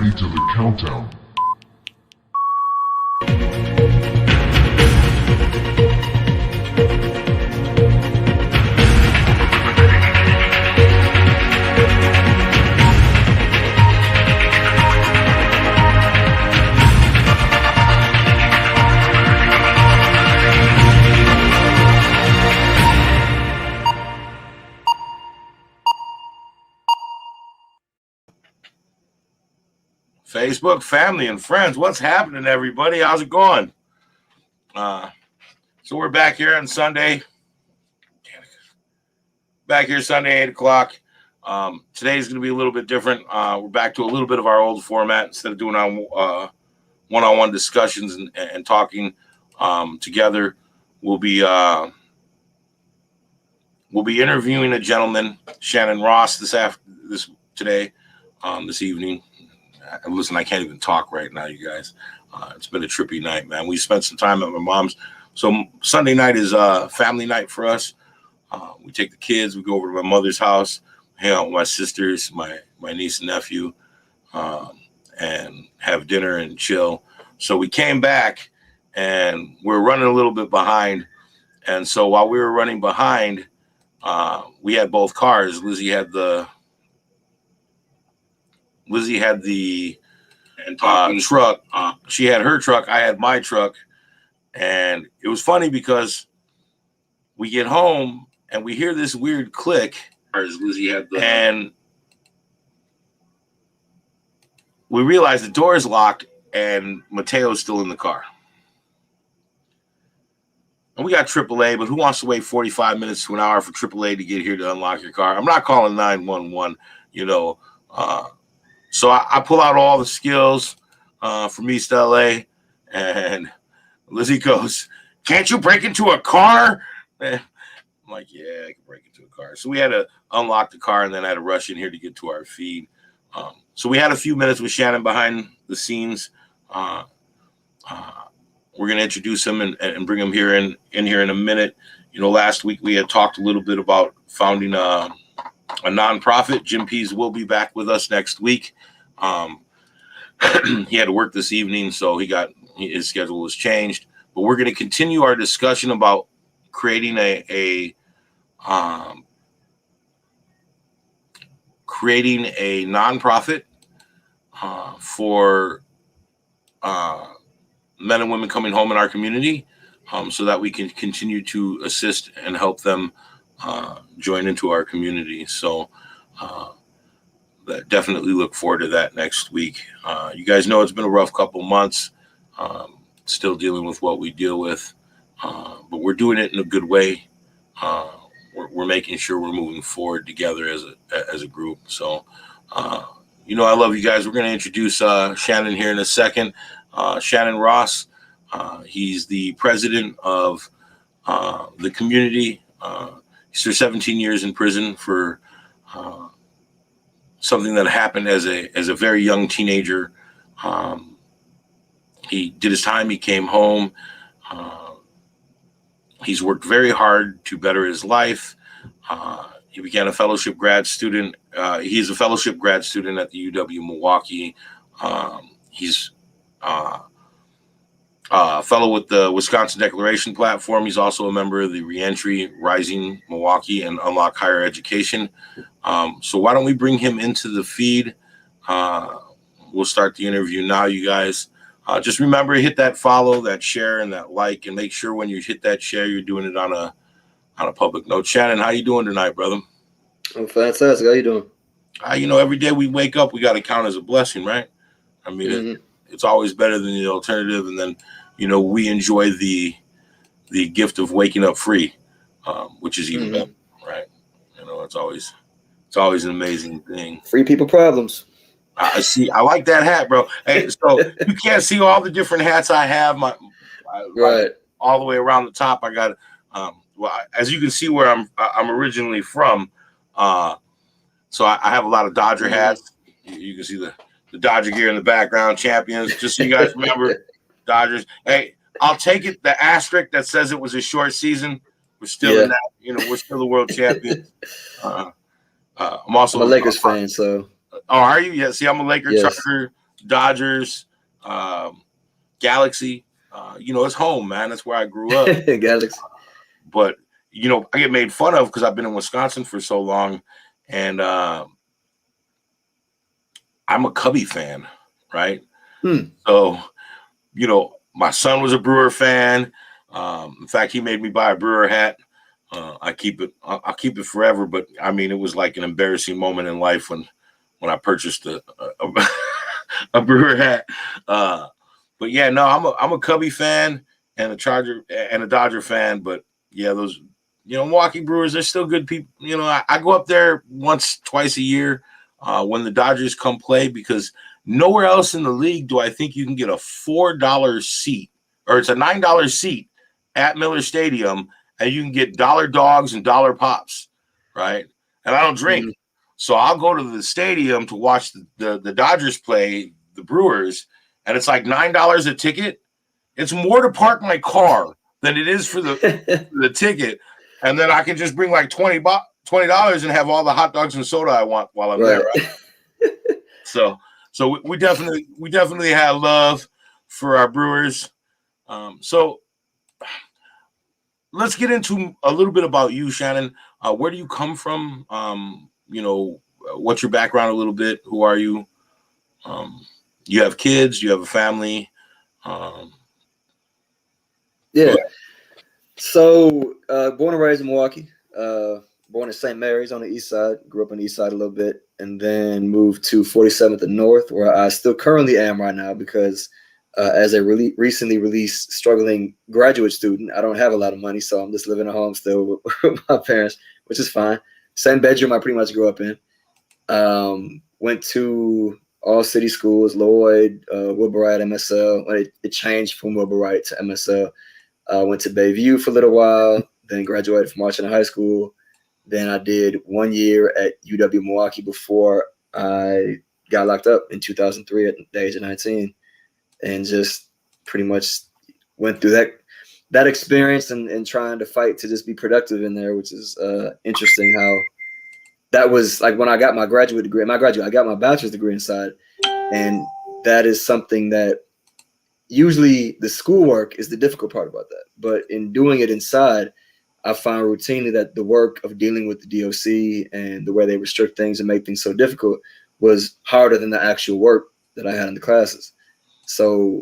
ready to the countdown. Facebook family and friends, what's happening, everybody? How's it going? So we're back here on Sunday. Back here Sunday, 8 o'clock. Today's going to be a little bit different. We're back to a little bit of our old format. Instead of doing our one-on-one discussions and talking together, we'll be interviewing a gentleman, Shannon Ross, this evening. Listen, I can't even talk right now, you guys. It's been a trippy night, man. We spent some time at my mom's. So Sunday night is family night for us. We take the kids. We go over to my mother's house, hang out with my sisters, my niece and nephew, and have dinner and chill. So we came back, and we're running a little bit behind. And so while we were running behind, we had both cars. Lizzie had the truck. She had her truck. I had my truck. And it was funny because we get home and we hear this weird click. And we realize the door is locked and Mateo's still in the car. And we got AAA, but who wants to wait 45 minutes to an hour for AAA to get here to unlock your car? I'm not calling 911, So I pull out all the skills from East LA, and Lizzie goes, "Can't you break into a car?" I'm like, "Yeah, I can break into a car." So we had to unlock the car, and then I had to rush in here to get to our feed. So we had a few minutes with Shannon behind the scenes. We're going to introduce him and bring him here in here in a minute. Last week we had talked a little bit about founding a nonprofit. Jim Pease will be back with us next week. He had to work this evening, so his schedule was changed. But we're going to continue our discussion about creating a nonprofit for men and women coming home in our community, so that we can continue to assist and help them join into our community. So definitely look forward to that next week. You guys know it's been a rough couple months, still dealing with what we deal with, but we're doing it in a good way. We're making sure we're moving forward together as a group. So, I love you guys. We're going to introduce Shannon here in a second. Shannon Ross. He's the president of the community. He served 17 years in prison for something that happened as a very young teenager. He did his time. He came home. He's worked very hard to better his life. He began a fellowship grad student. He's a fellowship grad student at the UW Milwaukee. He's a fellow with the Wisconsin Declaration Platform. He's also a member of the Reentry, Rising Milwaukee, and Unlock Higher Education. So why don't we bring him into the feed? We'll start the interview now, you guys. Just remember, hit that follow, that share, and that like, and make sure when you hit that share, you're doing it on a public note. Shannon, how you doing tonight, brother? I'm fantastic. How you doing? Every day we wake up, we got to count as a blessing, right? I mean, it's always better than the alternative. And then, we enjoy the gift of waking up free, which is even better, right? It's always an amazing thing. Free people problems. I see. I like that hat, bro. Hey, so you can't see all the different hats I have. Right. All the way around the top. I got, as you can see where I'm originally from. So I have a lot of Dodger hats. You can see the Dodger gear in the background, champions. Just so you guys remember, Dodgers. Hey, I'll take it. The asterisk that says it was a short season. We're still in that. We're still the world champions. I'm also a Lakers fan, so. Oh, are you? Yeah. See, I'm a Laker, yes. Charger, Dodgers, Galaxy. It's home, man. That's where I grew up. Galaxy. But I get made fun of because I've been in Wisconsin for so long, and I'm a Cubby fan, right? So, my son was a Brewer fan. In fact, he made me buy a Brewer hat. I'll keep it forever. But I mean, it was like an embarrassing moment in life when I purchased a Brewer hat. But yeah, no, I'm a Cubby fan and a Dodger fan. But yeah, those Milwaukee Brewers, they're still good people. I go up there once, twice a year when the Dodgers come play, because nowhere else in the league do I think you can get a $4 seat, or it's a $9 seat at Miller Stadium, and you can get dollar dogs and dollar pops, right? And I don't drink. So I'll go to the stadium to watch the Dodgers play the Brewers, and it's like $9 a ticket. It's more to park my car than it is for the ticket. And then I can just bring like $20 and have all the hot dogs and soda I want while I'm there. Right? So we definitely have love for our Brewers. So let's get into a little bit about you, Shannon. Where do you come from? What's your background a little bit? Who are you? You have kids, you have a family. Yeah. So born and raised in Milwaukee, born in St. Mary's on the east side, grew up on the east side a little bit, and then moved to 47th and North, where I still currently am right now, because as a recently released struggling graduate student, I don't have a lot of money, so I'm just living at home still with my parents, which is fine. Same bedroom I pretty much grew up in. Went to all city schools, Lloyd, Wilbur Wright, MSL. It changed from Wilbur Wright to MSL. Went to Bayview for a little while, then graduated from Washington High School. Then I did 1 year at UW Milwaukee before I got locked up in 2003 at the age of 19, and just pretty much went through that experience and trying to fight to just be productive in there, which is interesting how that was like when I got my graduate degree. I got my bachelor's degree inside, and that is something that usually the schoolwork is the difficult part about that. But in doing it inside, I find routinely that the work of dealing with the DOC and the way they restrict things and make things so difficult was harder than the actual work that I had in the classes. So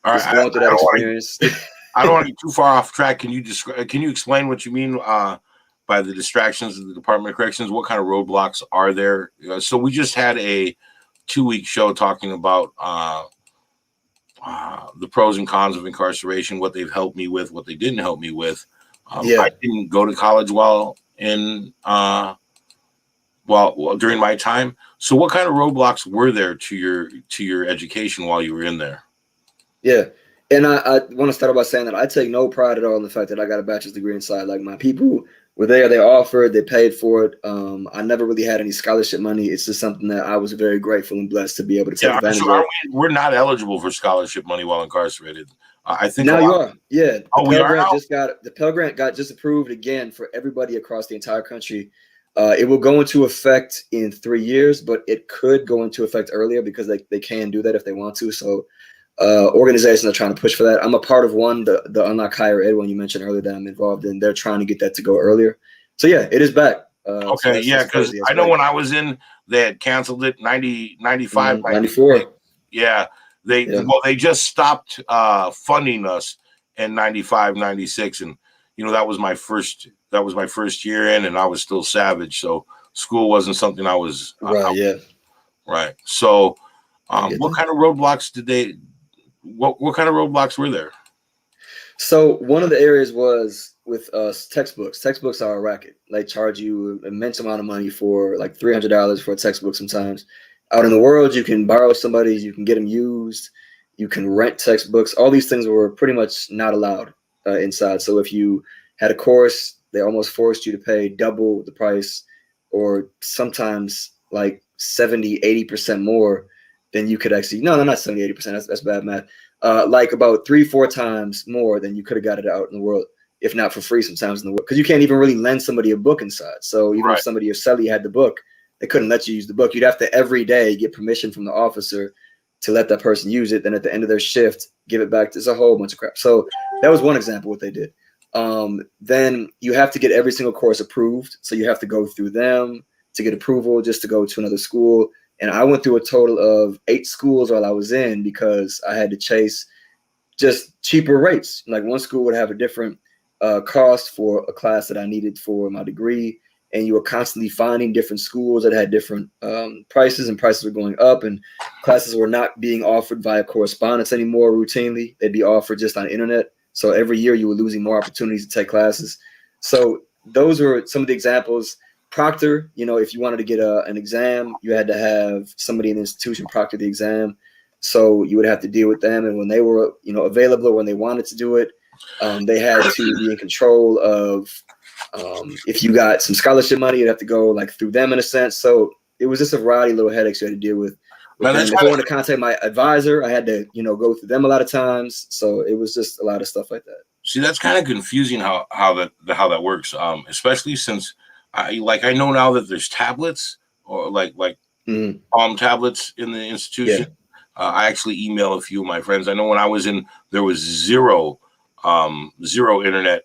just going through that experience. I don't want to get too far off track. Can you explain what you mean by the distractions of the Department of Corrections? What kind of roadblocks are there? So we just had a 2-week show talking about the pros and cons of incarceration, what they've helped me with, what they didn't help me with. I didn't go to college during my time. So what kind of roadblocks were there to your education while you were in there? Yeah. And I want to start by saying that I take no pride at all in the fact that I got a bachelor's degree inside. Like, my people were there, they offered, they paid for it. I never really had any scholarship money. It's just something that I was very grateful and blessed to be able to take advantage of. We're not eligible for scholarship money while incarcerated. I think now you are. Yeah. The Pell Grant got just approved again for everybody across the entire country. It will go into effect in 3 years, but it could go into effect earlier because they can do that if they want to. So organizations are trying to push for that. I'm a part of one, the Unlock Higher Ed one you mentioned earlier that I'm involved in. They're trying to get that to go earlier. So yeah, it is back. Okay, so because I know when I was in, they had canceled it 95, 94. Yeah, they just stopped funding us in 95, 96, and that was my first year in, and I was still savage. So school wasn't something I was right. So what kind of roadblocks what kind of roadblocks were there? So one of the areas was with textbooks. Textbooks are a racket. They charge you an immense amount of money for like $300 for a textbook sometimes. Out in the world, you can borrow somebody's, you can get them used, you can rent textbooks. All these things were pretty much not allowed inside. So if you had a course, they almost forced you to pay double the price, or sometimes like 70, 80% more than you could actually, no, not 70, 80%. That's bad math. Like about 3-4 times more than you could have got it out in the world, if not for free sometimes in the world. Because you can't even really lend somebody a book inside. So even if somebody or Sally had the book, they couldn't let you use the book. You'd have to every day get permission from the officer to let that person use it. Then at the end of their shift, give it back. There's a whole bunch of crap. So that was one example of what they did. Then you have to get every single course approved. So you have to go through them to get approval just to go to another school. And I went through a total of 8 schools while I was in because I had to chase just cheaper rates. Like one school would have a different cost for a class that I needed for my degree. And you were constantly finding different schools that had different prices, and prices were going up, and classes were not being offered via correspondence anymore routinely. They'd be offered just on the internet. So every year you were losing more opportunities to take classes. So those were some of the examples. Proctor, if you wanted to get an exam, you had to have somebody in the institution proctor the exam. So you would have to deal with them. And when they were, available or when they wanted to do it, they had to be in control of, if you got some scholarship money, you'd have to go like through them in a sense. So it was just a variety of little headaches you had to deal with. If I wanted to contact my advisor, I had to, go through them a lot of times. So it was just a lot of stuff like that. See, that's kind of confusing how that works, especially since I know now that there's tablets or like Palm tablets in the institution. Yeah. I actually email a few of my friends. I know when I was in, there was zero internet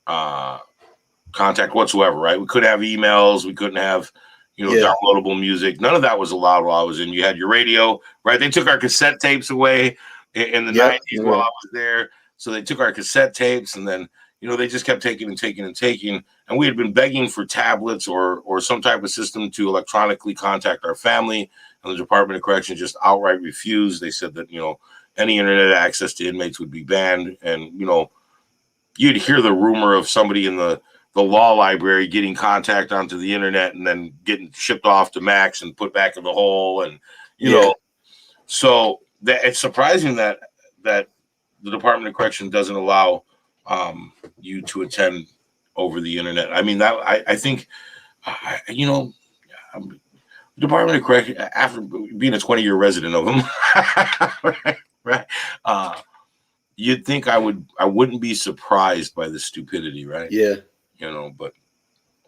contact whatsoever, right? We couldn't have emails. We couldn't have, downloadable music. None of that was allowed while I was in. You had your radio, right? They took our cassette tapes away in the 90s while I was there. So they took our cassette tapes, and then, they just kept taking and taking and taking. And we had been begging for tablets or some type of system to electronically contact our family. And the Department of Corrections just outright refused. They said that, any internet access to inmates would be banned. And, you'd hear the rumor of somebody in the law library getting contact onto the internet and then getting shipped off to Max and put back in the hole. And, so that it's surprising that the Department of Corrections doesn't allow you to attend over the internet. I mean, that I think, the Department of Corrections, after being a 20-year resident of them, right? You'd think I wouldn't be surprised by the stupidity, right? Yeah. But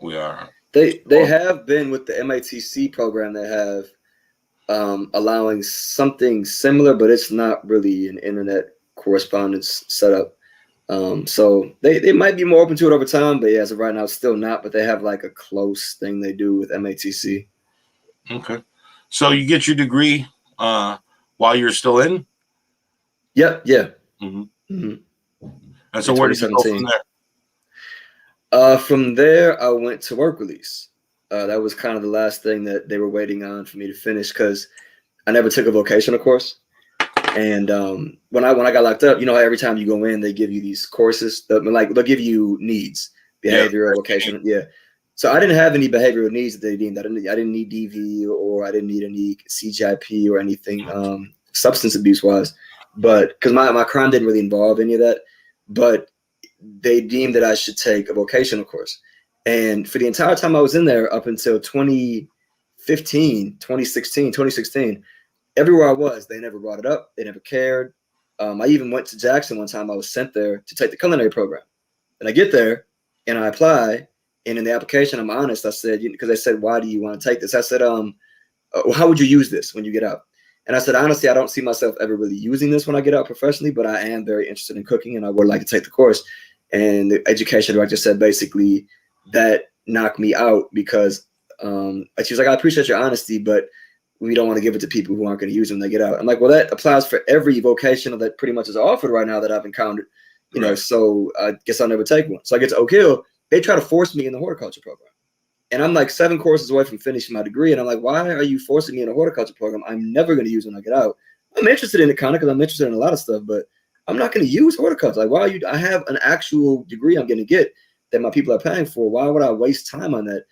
we are. They have been with the MATC program. They have allowing something similar, but it's not really an internet correspondence setup. So they might be more open to it over time, but as of right now, it's still not. But they have like a close thing they do with MATC. Okay. So you get your degree while you're still in? Yep. Yeah. Mm-hmm. Mm-hmm. And so where did you go from there? From there, I went to work release. That was kind of the last thing that they were waiting on for me to finish because I never took a vocational course. And when I got locked up, every time you go in, they give you these courses. They'll give you needs, behavioral, vocational. Yeah. So I didn't have any behavioral needs that they deemed. I didn't need DV or I didn't need any CGIP or anything substance abuse wise. But because my crime didn't really involve any of that. But they deemed that I should take a vocational course. And for the entire time I was in there up until 2016, everywhere I was, they never brought it up. They never cared. I even went to Jackson one time. I was sent there to take the culinary program. And I get there and I apply. And in the application, I'm honest. I said, because they said, why do you want to take this? I said, how would you use this when you get out? And I said, honestly, I don't see myself ever really using this when I get out professionally, but I am very interested in cooking and I would like to take the course. And the education director said basically that knocked me out because she was like, I appreciate your honesty, but we don't want to give it to people who aren't going to use it when they get out. I'm like, well, that applies for every vocational that pretty much is offered right now that I've encountered, so I guess I'll never take one. So I get to Oak Hill, they try to force me in the horticulture program. And I'm like 7 courses away from finishing my degree. And I'm like, why are you forcing me in a horticulture program I'm never going to use when I get out? I'm interested in it kind of because I'm interested in a lot of stuff, but I'm not going to use horticulture. Like, why are you? I have an actual degree I'm going to get that my people are paying for. Why would I waste time on that?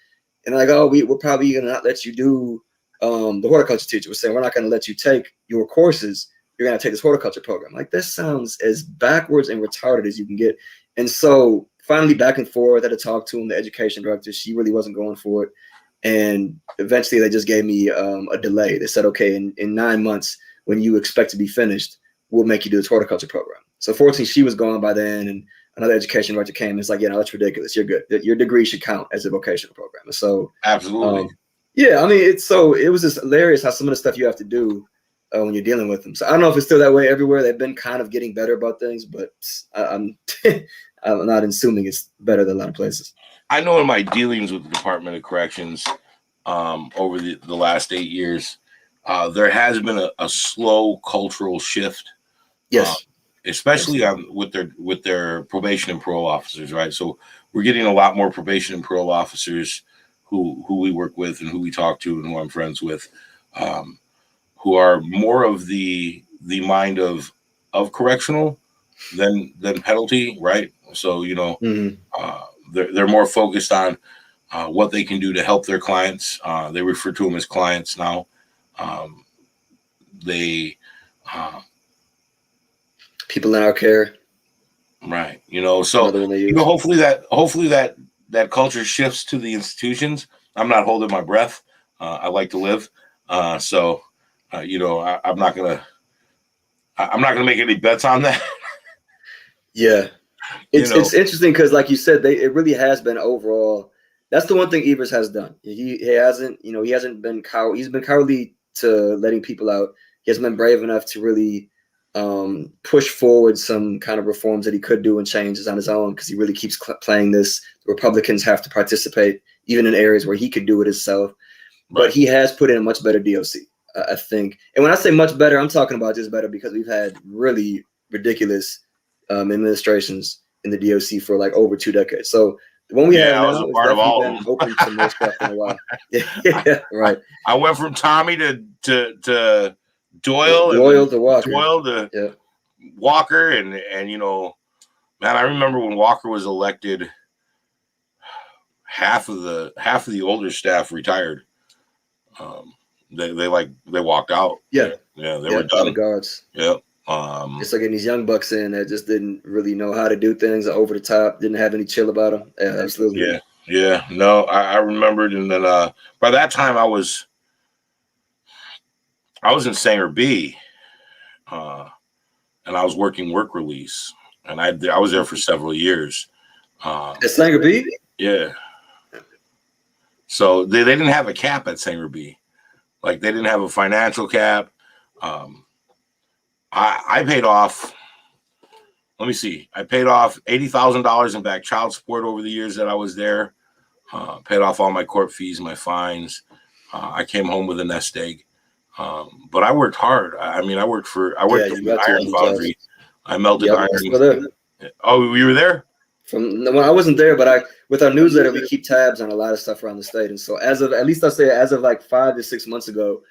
And like, oh, we're probably going to not let you do. The horticulture teacher was saying, we're not going to let you take your courses. You're going to take this horticulture program. Like, this sounds as backwards and retarded as you can get. And so finally back and forth, I had to talk to him, the education director. She really wasn't going for it. And eventually they just gave me a delay. They said, okay, in 9 months, when you expect to be finished, we'll make you do this horticulture program. So fortunately, she was gone by then. And another education director came and it's like, no, that's ridiculous. You're good. Your degree should count as a vocational program. And so absolutely. Yeah, I mean, it was just hilarious how some of the stuff you have to do when you're dealing with them. So I don't know if it's still that way everywhere. They've been kind of getting better about things, but I'm I'm not assuming it's better than a lot of places. I know in my dealings with the Department of Corrections over the last 8 years, there has been a slow cultural shift. Yes. Especially with their probation and parole officers, right? So we're getting a lot more probation and parole officers who we work with and who we talk to and who I'm friends with, who are more of the mind of correctional than penalty, right? So they're more focused on what they can do to help their clients. They refer to them as clients now. They people in our care, right? So hopefully that culture shifts to the institutions. I'm not holding my breath. I like to live, so I'm not gonna make any bets on that. Yeah, it's interesting because, like you said, it really has been overall. That's the one thing Evers has done. He hasn't been coward. He's been cowardly to letting people out. He hasn't been brave enough to really push forward some kind of reforms that he could do and changes on his own, because he really keeps playing this. The Republicans have to participate even in areas where he could do it himself. Right. But he has put in a much better DOC, I think. And when I say much better, I'm talking about just better because we've had really ridiculous administrations in the DOC for like over 2 decades. So the one we have now is definitely been open to more stuff in a while. Yeah, right. I went from Tommy to Doyle to Walker. Doyle to Walker, and man, I remember when Walker was elected, half of the older staff retired. They walked out. Yeah, they were done. The guards. Yeah. It's like getting these young bucks in that just didn't really know how to do things, over the top, didn't have any chill about them. Yeah, absolutely. Yeah. No, I remembered, and then by that time I was in Sanger B, and I was working work release, and I was there for several years. At Sanger B? Yeah. So they didn't have a cap at Sanger B. Like, they didn't have a financial cap. I paid off, let me see, I paid off $80,000 in back child support over the years that I was there. Paid off all my court fees, my fines. I came home with a nest egg. But I worked hard. I worked for the iron foundry. I melted iron. Oh, you were there? When I wasn't there, but with our newsletter, we keep tabs on a lot of stuff around the state. And so as of like 5 to 6 months ago,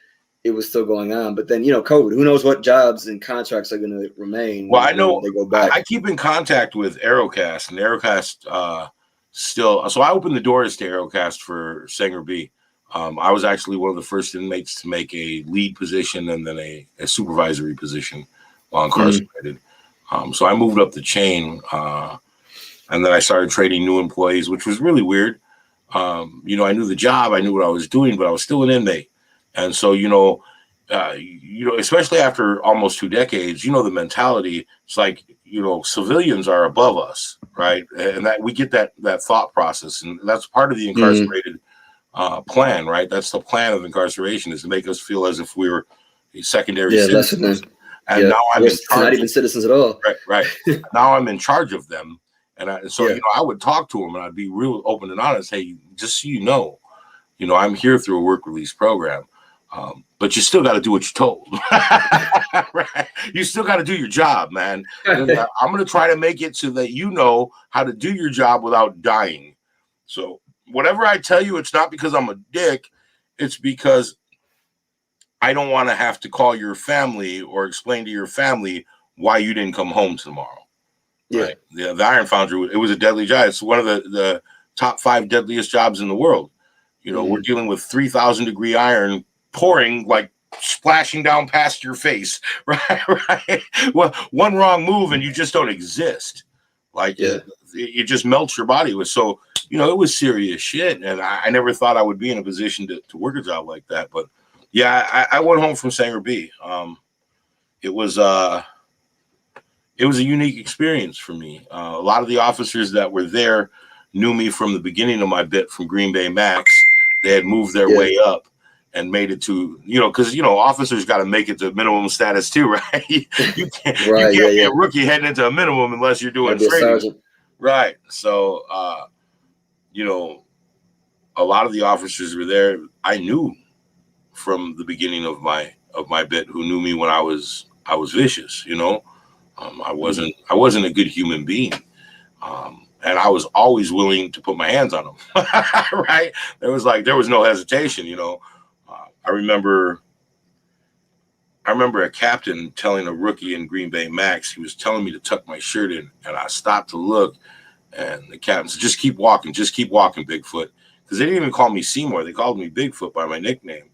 it was still going on. But then, COVID, who knows what jobs and contracts are going to remain. Well, I know they go back. I keep in contact with Aerocast, and Aerocast still. So I opened the doors to Aerocast for Sanger B. I was actually one of the first inmates to make a lead position and then a supervisory position while incarcerated. So I moved up the chain, and then I started training new employees, which was really weird. I knew the job, I knew what I was doing, but I was still an inmate. And so, especially after almost 2 decades, the mentality, it's like, civilians are above us, right? And that we get that thought process, and that's part of the incarcerated plan, right? That's the plan of incarceration, is to make us feel as if we were a secondary citizens. And now I'm in charge. Not even citizens at all. Right. Now I'm in charge of them. And I would talk to them, and I'd be real open and honest. Hey, just so you know, I'm here through a work release program. But you still got to do what you're told. Right? You still got to do your job, man. And, I'm going to try to make it so that you know how to do your job without dying. So whatever I tell you, it's not because I'm a dick. It's because I don't want to have to call your family or explain to your family why you didn't come home tomorrow. Yeah. Right? The iron foundry, it was a deadly job. It's one of the top 5 deadliest jobs in the world. We're dealing with 3,000 degree iron pouring, like splashing down past your face, right? Well, one wrong move and you just don't exist. Like, it just melts your body with. So, it was serious shit. And I never thought I would be in a position to work a job like that. But yeah, I went home from Sanger B. It was a unique experience for me. A lot of the officers that were there knew me from the beginning of my bit from Green Bay Max. They had moved their way up. and made it to, because officers got to make it to minimum status too, right? You can't Right. be Yeah. a rookie heading into a minimum unless you're doing Gotta be a training, sergeant. right? So a lot of the officers were there. I knew from the beginning of my bit who knew me when I was vicious. I wasn't a good human being. And I was always willing to put my hands on them. Right? There was no hesitation. I remember a captain telling a rookie in Green Bay Max, he was telling me to tuck my shirt in, and I stopped to look, and the captain said, just keep walking, Bigfoot. Because they didn't even call me Seymour. They called me Bigfoot by my nickname.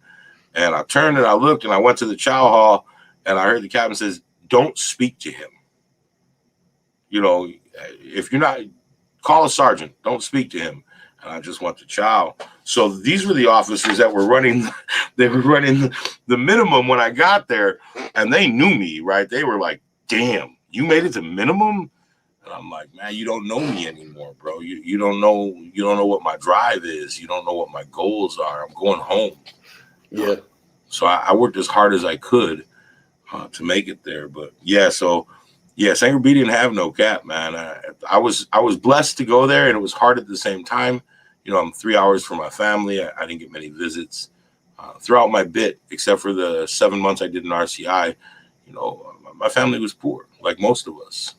And I turned and I looked and I went to the chow hall, and I heard the captain says, don't speak to him. If you're not, call a sergeant, don't speak to him. And I just went to chow. So these were the officers that were running, the minimum when I got there, and they knew me, right? They were like, damn, you made it to minimum? And I'm like, man, you don't know me anymore, bro. You don't know what my drive is. You don't know what my goals are. I'm going home. Yeah. So I worked as hard as I could to make it there. But yeah, so yeah, Sanger B didn't have no cap, man. I was blessed to go there, and it was hard at the same time. I'm 3 hours from my family. I didn't get many visits throughout my bit, except for the 7 months I did in RCI. My family was poor, like most of us.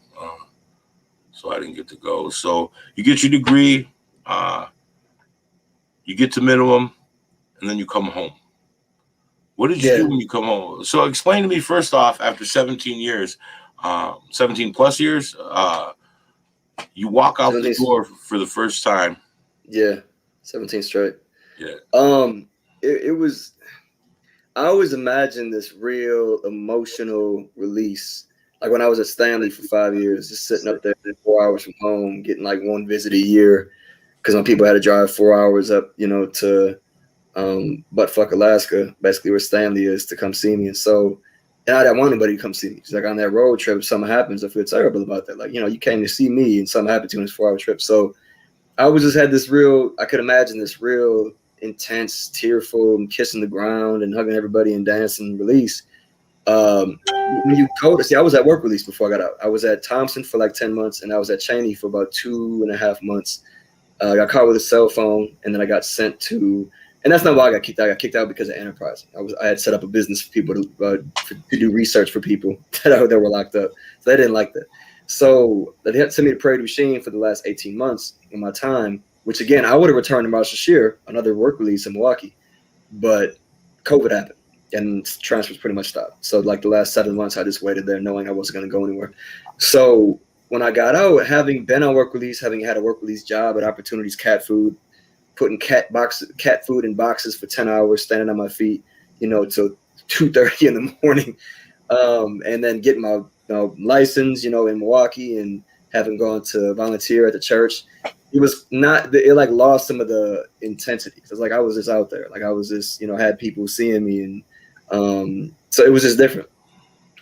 So I didn't get to go. So you get your degree, you get to minimum, and then you come home. What did you do when you come home? So explain to me first off, after 17 years, 17 plus years, you walk out the door for the first time. Yeah, 17 straight. Yeah. It was, I always imagined this real emotional release. Like when I was at Stanley for 5 years, just sitting up there 4 hours from home, getting like one visit a year, because when people had to drive 4 hours up, to buttfuck Alaska, basically where Stanley is, to come see me. And so, and I didn't want anybody to come see me. It's like on that road trip, if something happens, I feel terrible about that. Like, you came to see me and something happened to you on this 4 hour trip. So I always just had this real, I could imagine this real intense, tearful, and kissing the ground and hugging everybody and dancing release. When you go to see, I was at work release before I got out. I was at Thompson for like 10 months, and I was at Cheney for about 2.5 months. I got caught with a cell phone, and then I got sent to, and that's not why I got kicked out. I got kicked out because of enterprise. I had set up a business for people to do research for people that were locked up. So they didn't like that. So they had sent me to Prairie du Chien for the last 18 months of my time, which again, I would have returned to Marshall Shear, another work release in Milwaukee, but COVID happened and transfers pretty much stopped. So like the last 7 months, I just waited there knowing I wasn't going to go anywhere. So when I got out, having been on work release, having had a work release job at Opportunities Cat Food, putting cat food in boxes for 10 hours, standing on my feet, till 2:30 in the morning, and then getting my license, in Milwaukee, and having gone to volunteer at the church. It was not, it like lost some of the intensity. It's like I was just out there, like I was just, had people seeing me, and so it was just different.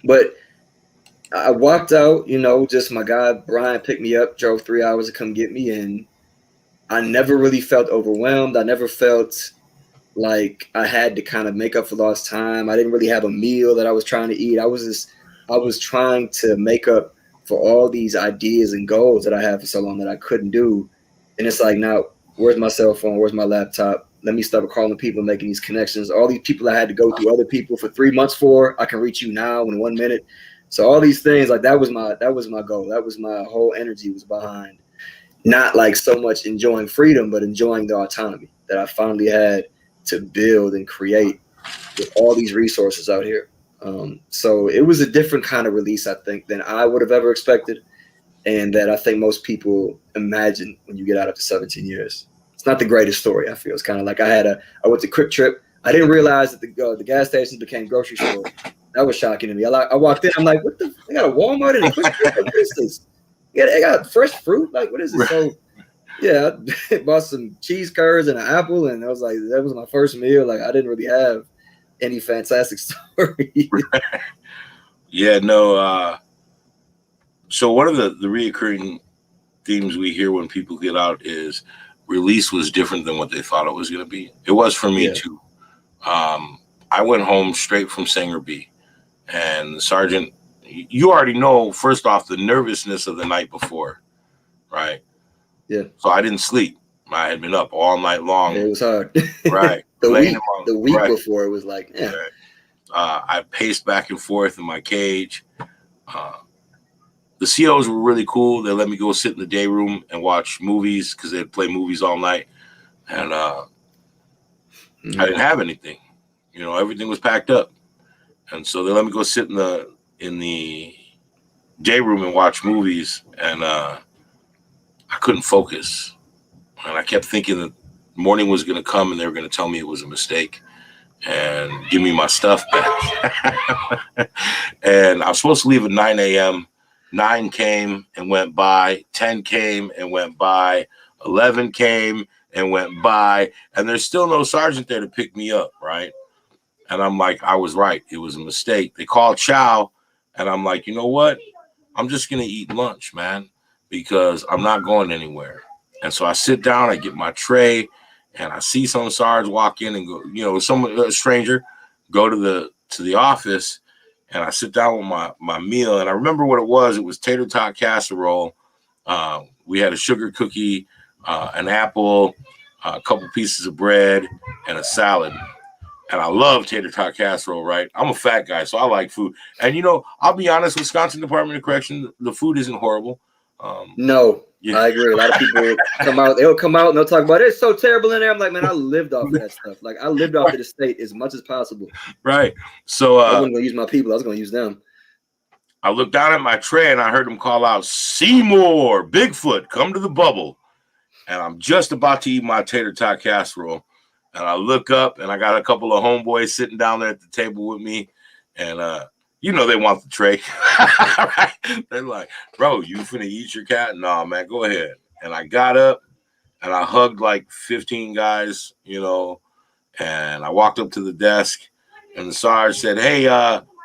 But I walked out, just my guy Brian picked me up, drove 3 hours to come get me, and I never really felt overwhelmed. I never felt like I had to kind of make up for lost time. I didn't really have a meal that I was trying to eat. I was trying to make up for all these ideas and goals that I had for so long that I couldn't do. And it's like, now, where's my cell phone? Where's my laptop? Let me start calling people, making these connections. All these people I had to go through other people for 3 months for, I can reach you now in 1 minute. So all these things, like that was my goal. That was my whole energy was behind. Not like so much enjoying freedom, but enjoying the autonomy that I finally had to build and create with all these resources out here. So it was a different kind of release, I think, than I would have ever expected, and that I think most people imagine when you get out after 17 years. It's not the greatest story, I feel. It's kind of like I went to Quick Trip. I didn't realize that the gas stations became grocery stores. That was shocking to me. I walked in, I'm like, what the? They got a Walmart and a Quick Trip? Like, what is this? Yeah, they got fresh fruit. Like, what is this? So, yeah, I bought some cheese curds and an apple, and I was like, that was my first meal. Like, I didn't really have any fantastic story. Yeah, no. So one of the reoccurring themes we hear when people get out is release was different than what they thought it was going to be. It was for me too. I went home straight from Sanger B, and the sergeant. You already know. First off, the nervousness of the night before, right? Yeah. So I didn't sleep. I had been up all night Yeah, long. it was hard. Right, the laying in week my the week right. before it was like, yeah. Right. I paced back and forth in my cage. Uh, the COs were really cool. They let me go sit in the day room and watch movies because they'd play movies all night, and I didn't have anything. Everything was packed up, and so they let me go sit in the day room and watch movies, and I couldn't focus, and I kept thinking that morning was going to come and they were going to tell me it was a mistake and give me my stuff back. And I was supposed to leave at 9 a.m. 9 came and went by. 10 came and went by. 11 came and went by. And there's still no sergeant there to pick me up, right? And I'm like, I was right. It was a mistake. They called chow, and I'm like, you know what? I'm just going to eat lunch, man, because I'm not going anywhere. And so I sit down, I get my tray, and I see some sergeants walk in and go, a stranger go to the office, and I sit down with my meal. And I remember what it was. It was tater tot casserole. We had a sugar cookie, an apple, a couple pieces of bread, and a salad. And I love tater tot casserole, right? I'm a fat guy, so I like food. And I'll be honest, Wisconsin Department of Correction, the food isn't horrible. No, Yeah. I agree. A lot of people come out, they'll come out and they'll talk about it's so terrible in there. I'm like, man, I lived off of that stuff. Like I lived off of the state as much as possible. Right. So I wasn't gonna use my people, I was gonna use them. I looked down at my tray and I heard them call out, "Seymour, Bigfoot, come to the bubble." And I'm just about to eat my tater tot casserole. And I look up and I got a couple of homeboys sitting down there at the table with me. And they want the tray. Right? They're like, "Bro, you finna eat your cat?" "No, man, go ahead." And I got up and I hugged like 15 guys, and I walked up to the desk and the sergeant said, "Hey,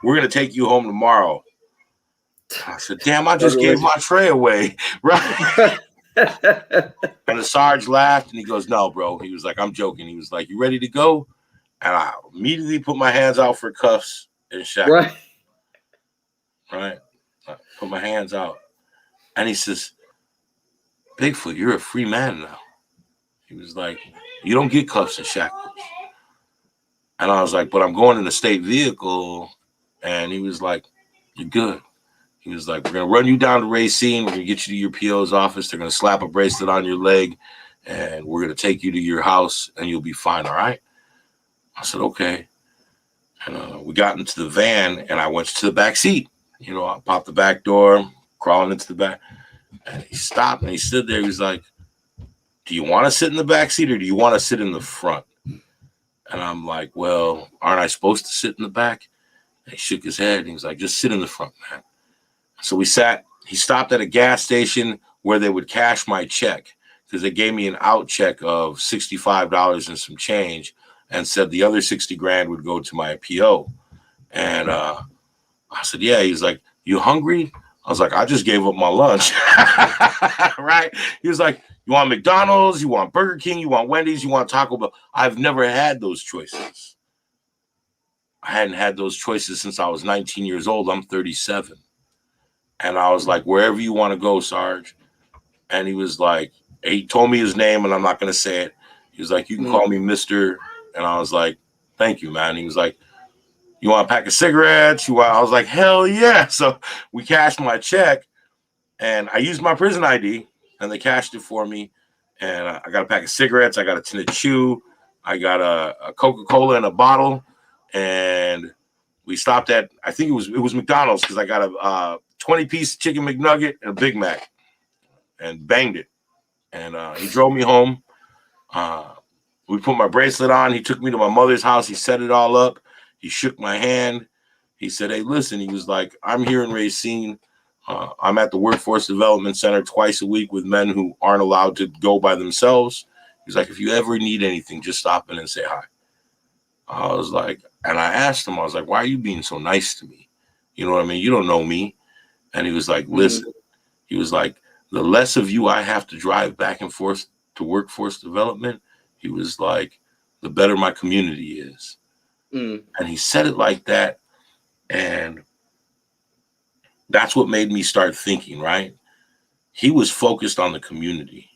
we're gonna take you home tomorrow." I said, "Damn, I just gave my tray away." Right? And the sergeant laughed and he goes, "No, bro." He was like, "I'm joking." He was like, "You ready to go?" And I immediately put my hands out for cuffs and shackles. Right? I put my hands out. And he says, "Bigfoot, you're a free man now." He was like, "You don't get cuffs and shackles." And I was like, "But I'm going in a state vehicle." And he was like, "You're good." He was like, "We're going to run you down to Racine. We're going to get you to your PO's office. They're going to slap a bracelet on your leg. And we're going to take you to your house and you'll be fine, all right?" I said, "Okay." And we got into the van and I went to the back seat. I popped the back door, crawling into the back. And he stopped and he stood there. He was like, "Do you want to sit in the back seat or do you want to sit in the front?" And I'm like, "Well, aren't I supposed to sit in the back?" And he shook his head and he was like, "Just sit in the front, man." So we sat. He stopped at a gas station where they would cash my check because they gave me an out check of $65 and some change and said the other 60 grand would go to my PO. And I said, "Yeah." He's like, "You hungry?" I was like, "I just gave up my lunch." Right? He was like, "You want McDonald's? You want Burger King? You want Wendy's? You want Taco Bell?" I've never had those choices. I hadn't had those choices since I was 19 years old. I'm 37. And I was like, "Wherever you want to go, Sarge." And he was like, he told me his name and I'm not going to say it. He was like, "You can call me Mr." And I was like, "Thank you, man." He was like, "You want a pack of cigarettes?" I was like, "Hell yeah." So we cashed my check and I used my prison ID and they cashed it for me. And I got a pack of cigarettes. I got a tin of chew. I got a Coca-Cola in a bottle. And we stopped at, I think it was McDonald's because I got a 20-piece chicken McNugget and a Big Mac and banged it. And he drove me home. We put my bracelet on. He took me to my mother's house. He set it all up. He shook my hand. He said, "Hey, listen," he was like, "I'm here in Racine. I'm at the Workforce Development Center twice a week with men who aren't allowed to go by themselves." He's like, "If you ever need anything, just stop in and say hi." I was like, and I asked him, I was like, "Why are you being so nice to me? You know what I mean? You don't know me." And he was like, "Listen," he was like, "the less of you I have to drive back and forth to Workforce Development," he was like, "the better my community is." Mm. And he said it like that. And that's what made me start thinking, right? He was focused on the community,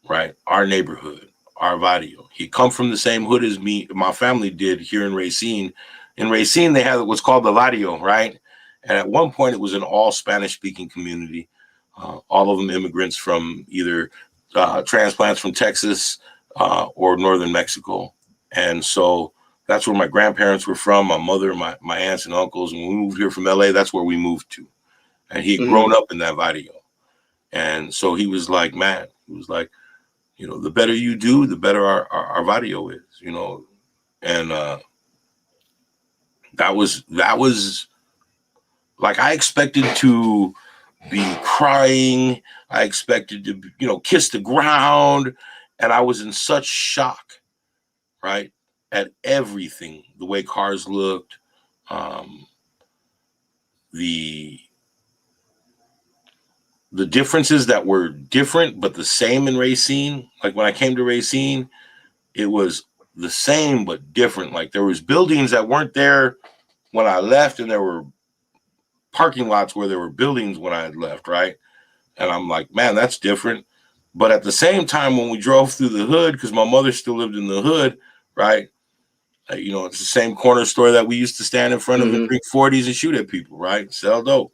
right? Our neighborhood, our barrio. He come from the same hood as me, my family did here in Racine. In Racine, they had what's called the barrio, right? And at one point, it was an all Spanish-speaking community. All of them immigrants from either transplants from Texas or northern Mexico. And so that's where my grandparents were from, my mother, my aunts and uncles. And when we moved here from LA, that's where we moved to. And he had grown up in that barrio. And so he was like, man, he was like, you know, the better you do, the better our barrio is, you know. And that was like, I expected to be crying. I expected to, you know, kiss the ground. And I was in such shock, right, at everything, the way cars looked, the differences that were different but the same in Racine. Like when I came to Racine, it was the same but different. Like there was buildings that weren't there when I left, and there were parking lots where there were buildings when I had left, right? And I'm like, man, that's different. But at the same time, when we drove through the hood, because my mother still lived in the hood, right? You know, it's the same corner store that we used to stand in front of and drink 40s and shoot at people, right? Sell dope.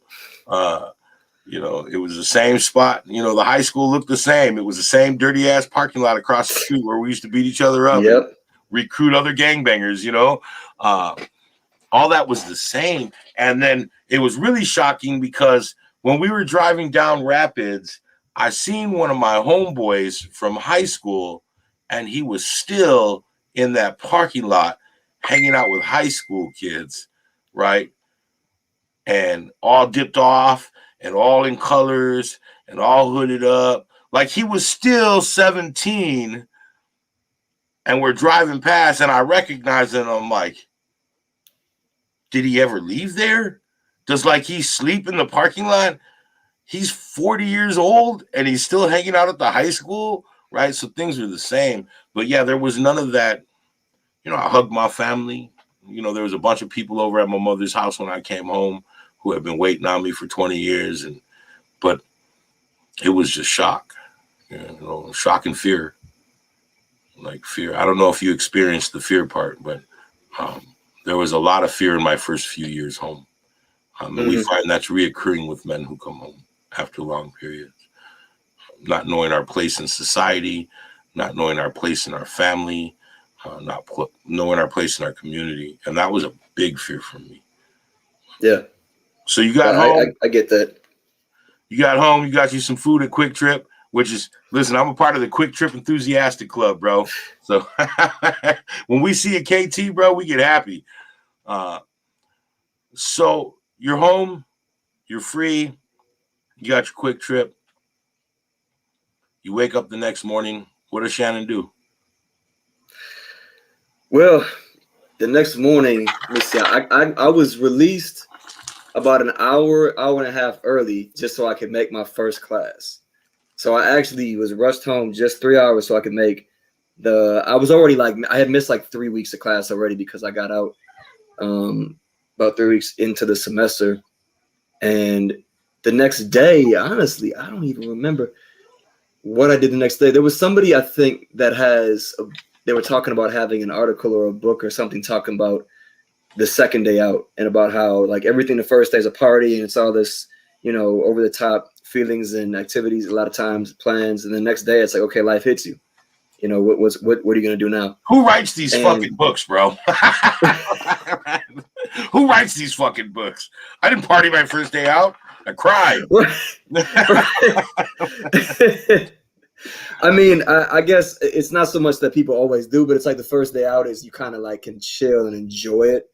You know, it was the same spot. You know, the high school looked the same. It was the same dirty ass parking lot across the street where we used to beat each other up and recruit other gangbangers, you know. All that was the same. And then it was really shocking because when we were driving down Rapids, I seen one of my homeboys from high school, and he was still in that parking lot hanging out with high school kids, right? And all dipped off and all in colors and all hooded up. Like he was still 17, and we're driving past, and I recognize him. I'm like, did he ever leave there? Does like he sleep in the parking lot? He's 40 years old and he's still hanging out at the high school, right? So things are the same. But yeah, there was none of that. You know, I hugged my family. You know, there was a bunch of people over at my mother's house when I came home who had been waiting on me for 20 years. But it was just shock, you know, shock and fear. Like fear. I don't know if you experienced the fear part, but there was a lot of fear in my first few years home. And we find that's reoccurring with men who come home after long periods. Not knowing our place in society, not knowing our place in our family, not knowing our place in our community. And that was a big fear for me. Yeah. So you got home. I get that. You got home. You got you some food at Quick Trip, which is, listen, I'm a part of the Quick Trip Enthusiastic Club, bro. So when we see a KT, bro, we get happy. So you're home. You're free. You got your Quick Trip. You wake up the next morning. What does Shannon do? Well, the next morning, let me see. I was released about an hour and a half early just so I could make my first class. So I actually was rushed home just 3 hours so I could make I was already like, I had missed like 3 weeks of class already because I got out about 3 weeks into the semester. And the next day, honestly, I don't even remember what I did the next day. There was somebody, I think, that they were talking about having an article or a book or something talking about the second day out and about how like everything the first day is a party and it's all this, you know, over the top feelings and activities, a lot of times plans. And the next day it's like, okay, life hits you. You know, what are you going to do now? Who writes these fucking books, bro? Who writes these fucking books? I didn't party my first day out. I cried. I mean, I guess it's not so much that people always do, but it's like the first day out is you kind of like can chill and enjoy it.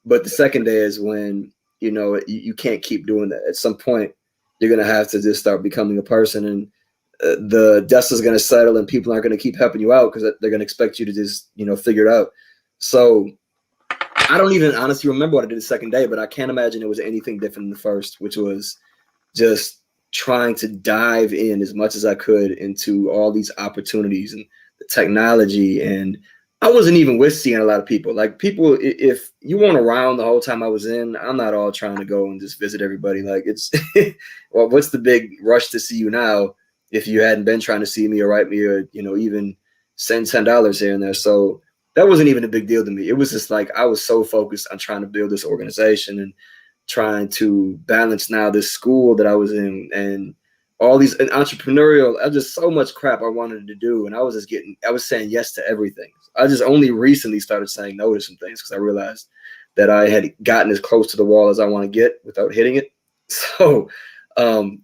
But the second day is when, you know, you can't keep doing that. At some point, you're going to have to just start becoming a person, and the dust is going to settle and people aren't going to keep helping you out because they're going to expect you to just, you know, figure it out. So I don't even honestly remember what I did the second day, but I can't imagine it was anything different than the first, which was just trying to dive in as much as I could into all these opportunities and the technology and I wasn't even with seeing a lot of people. Like people, if you weren't around the whole time I was in, I'm not all trying to go and just visit everybody. Like it's, well, what's the big rush to see you now if you hadn't been trying to see me or write me or, you know, even send $10 here and there. So that wasn't even a big deal to me. It was just like I was so focused on trying to build this organization and trying to balance now this school that I was in and all these and entrepreneurial, just so much crap I wanted to do. And I was saying yes to everything. I just only recently started saying no to some things because I realized that I had gotten as close to the wall as I want to get without hitting it. So,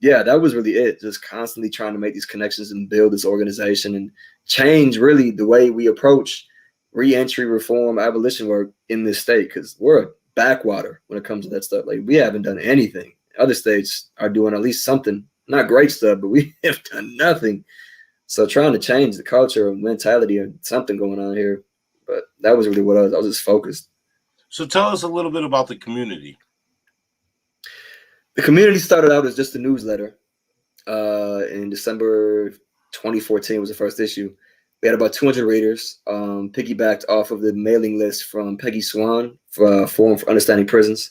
yeah, that was really it. Just constantly trying to make these connections and build this organization and change really the way we approach reentry, reform, abolition work in this state because we're a backwater when it comes to that stuff. Like we haven't done anything. Other states are doing at least something. Not great stuff, but we have done nothing. So trying to change the culture and mentality and something going on here. But that was really what I was just focused. So tell us a little bit about the community. The community started out as just a newsletter. In December 2014 was the first issue. We had about 200 readers, piggybacked off of the mailing list from Peggy Swan for Forum for Understanding Prisons.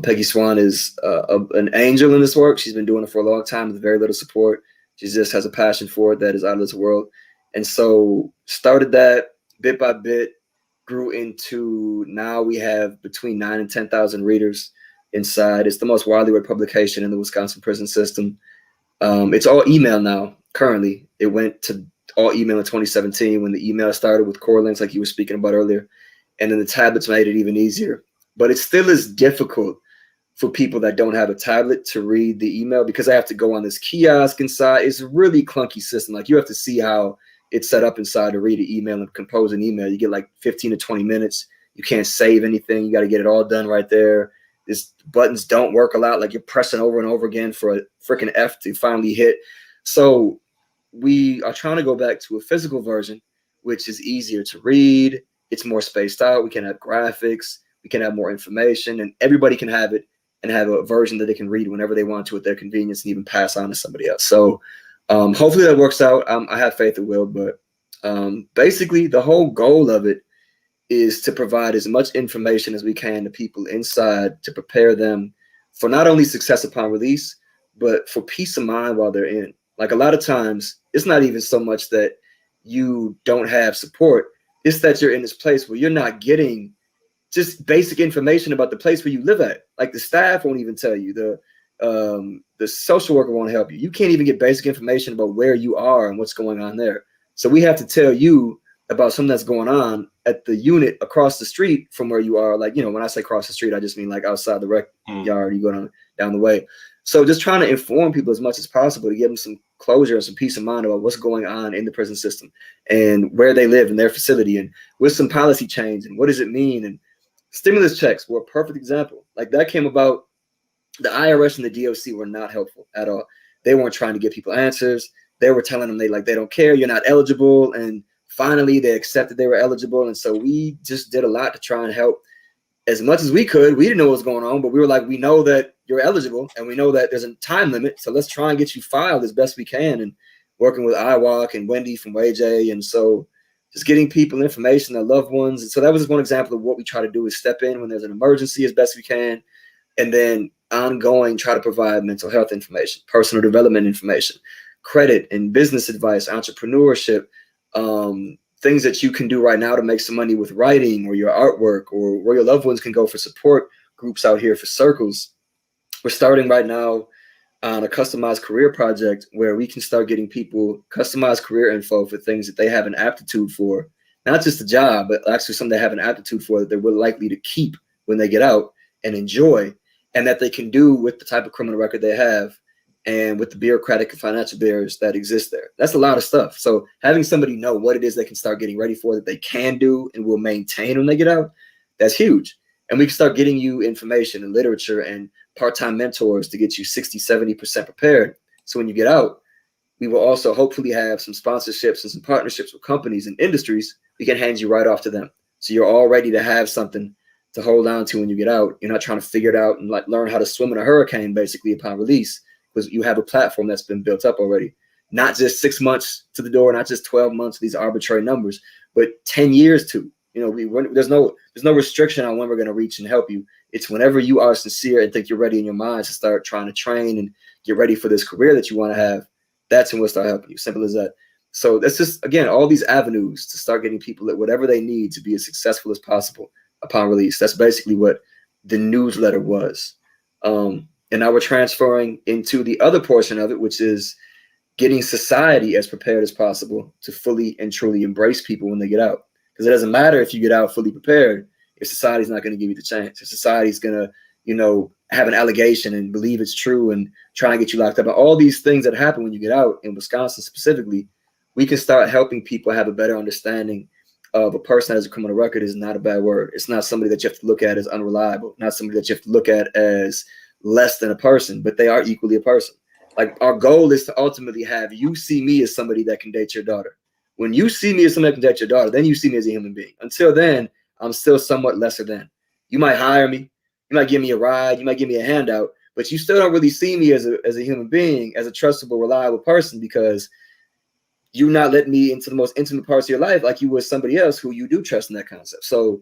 Peggy Swan is an angel in this work. She's been doing it for a long time with very little support. She just has a passion for it that is out of this world. And so started that bit by bit, grew into now we have between 9,000 and 10,000 readers inside. It's the most widely read publication in the Wisconsin prison system. It's all email now, currently. It went to all email in 2017 when the email started with core links like you were speaking about earlier. And then the tablets made it even easier. But it still is difficult for people that don't have a tablet to read the email because I have to go on this kiosk inside. It's a really clunky system. Like you have to see how it's set up inside to read an email and compose an email. You get like 15 to 20 minutes. You can't save anything. You got to get it all done right there. These buttons don't work a lot. Like you're pressing over and over again for a freaking F to finally hit. So we are trying to go back to a physical version, which is easier to read. It's more spaced out. We can have graphics. We can have more information, and everybody can have it and have a version that they can read whenever they want to at their convenience and even pass on to somebody else. So hopefully that works out. I have faith it will, but basically the whole goal of it is to provide as much information as we can to people inside to prepare them for not only success upon release, but for peace of mind while they're in. Like a lot of times, it's not even so much that you don't have support. It's that you're in this place where you're not getting just basic information about the place where you live at. Like the staff won't even tell you. The social worker won't help you. You can't even get basic information about where you are and what's going on there. So we have to tell you about something that's going on at the unit across the street from where you are. Like, you know, when I say across the street, I just mean like outside the rec yard, you go down the way. So just trying to inform people as much as possible to give them some closure and some peace of mind about what's going on in the prison system and where they live in their facility and with some policy change and what does it mean. And stimulus checks were a perfect example. Like that came about. The IRS and the DOC were not helpful at all. They weren't trying to give people answers. They were telling them they don't care. You're not eligible. And finally they accepted they were eligible. And so we just did a lot to try and help as much as we could. We didn't know what was going on, but we were like, we know that you're eligible and we know that there's a time limit. So let's try and get you filed as best we can. And working with IWOC and Wendy from WayJ. And so just getting people information, their loved ones. And so that was just one example of what we try to do is step in when there's an emergency as best we can. And then ongoing try to provide mental health information, personal development information, credit and business advice, entrepreneurship, things that you can do right now to make some money with writing or your artwork or where your loved ones can go for support groups out here for circles. We're starting right now on a customized career project where we can start getting people customized career info for things that they have an aptitude for, not just a job, but actually something they have an aptitude for that they're likely to keep when they get out and enjoy, and that they can do with the type of criminal record they have and with the bureaucratic and financial barriers that exist there. That's a lot of stuff. So having somebody know what it is they can start getting ready for that they can do and will maintain when they get out, that's huge. And we can start getting you information and literature and part-time mentors to get you 60, 70% prepared. So when you get out, we will also hopefully have some sponsorships and some partnerships with companies and industries we can hand you right off to them. So you're all ready to have something to hold on to when you get out. You're not trying to figure it out and like learn how to swim in a hurricane basically upon release, because you have a platform that's been built up already. Not just 6 months to the door, not just 12 months, these arbitrary numbers, but 10 years to. There's no restriction on when we're going to reach and help you. It's whenever you are sincere and think you're ready in your mind to start trying to train and get ready for this career that you want to have. That's when we'll start helping you. Simple as that. So that's just, again, all these avenues to start getting people at whatever they need to be as successful as possible upon release. That's basically what the newsletter was. And now we're transferring into the other portion of it, which is getting society as prepared as possible to fully and truly embrace people when they get out. Because it doesn't matter if you get out fully prepared if society's not going to give you the chance. If society's going to, have an allegation and believe it's true and try and get you locked up. And all these things that happen when you get out in Wisconsin specifically, we can start helping people have a better understanding of a person that has a criminal record is not a bad word. It's not somebody that you have to look at as unreliable, not somebody that you have to look at as less than a person, but they are equally a person. Like, our goal is to ultimately have you see me as somebody that can date your daughter. When you see me as somebody that can date your daughter, then you see me as a human being. Until then, I'm still somewhat lesser than. You might hire me. You might give me a ride. You might give me a handout. But you still don't really see me as a human being, as a trustable, reliable person, because you're not letting me into the most intimate parts of your life like you would somebody else who you do trust in that concept. So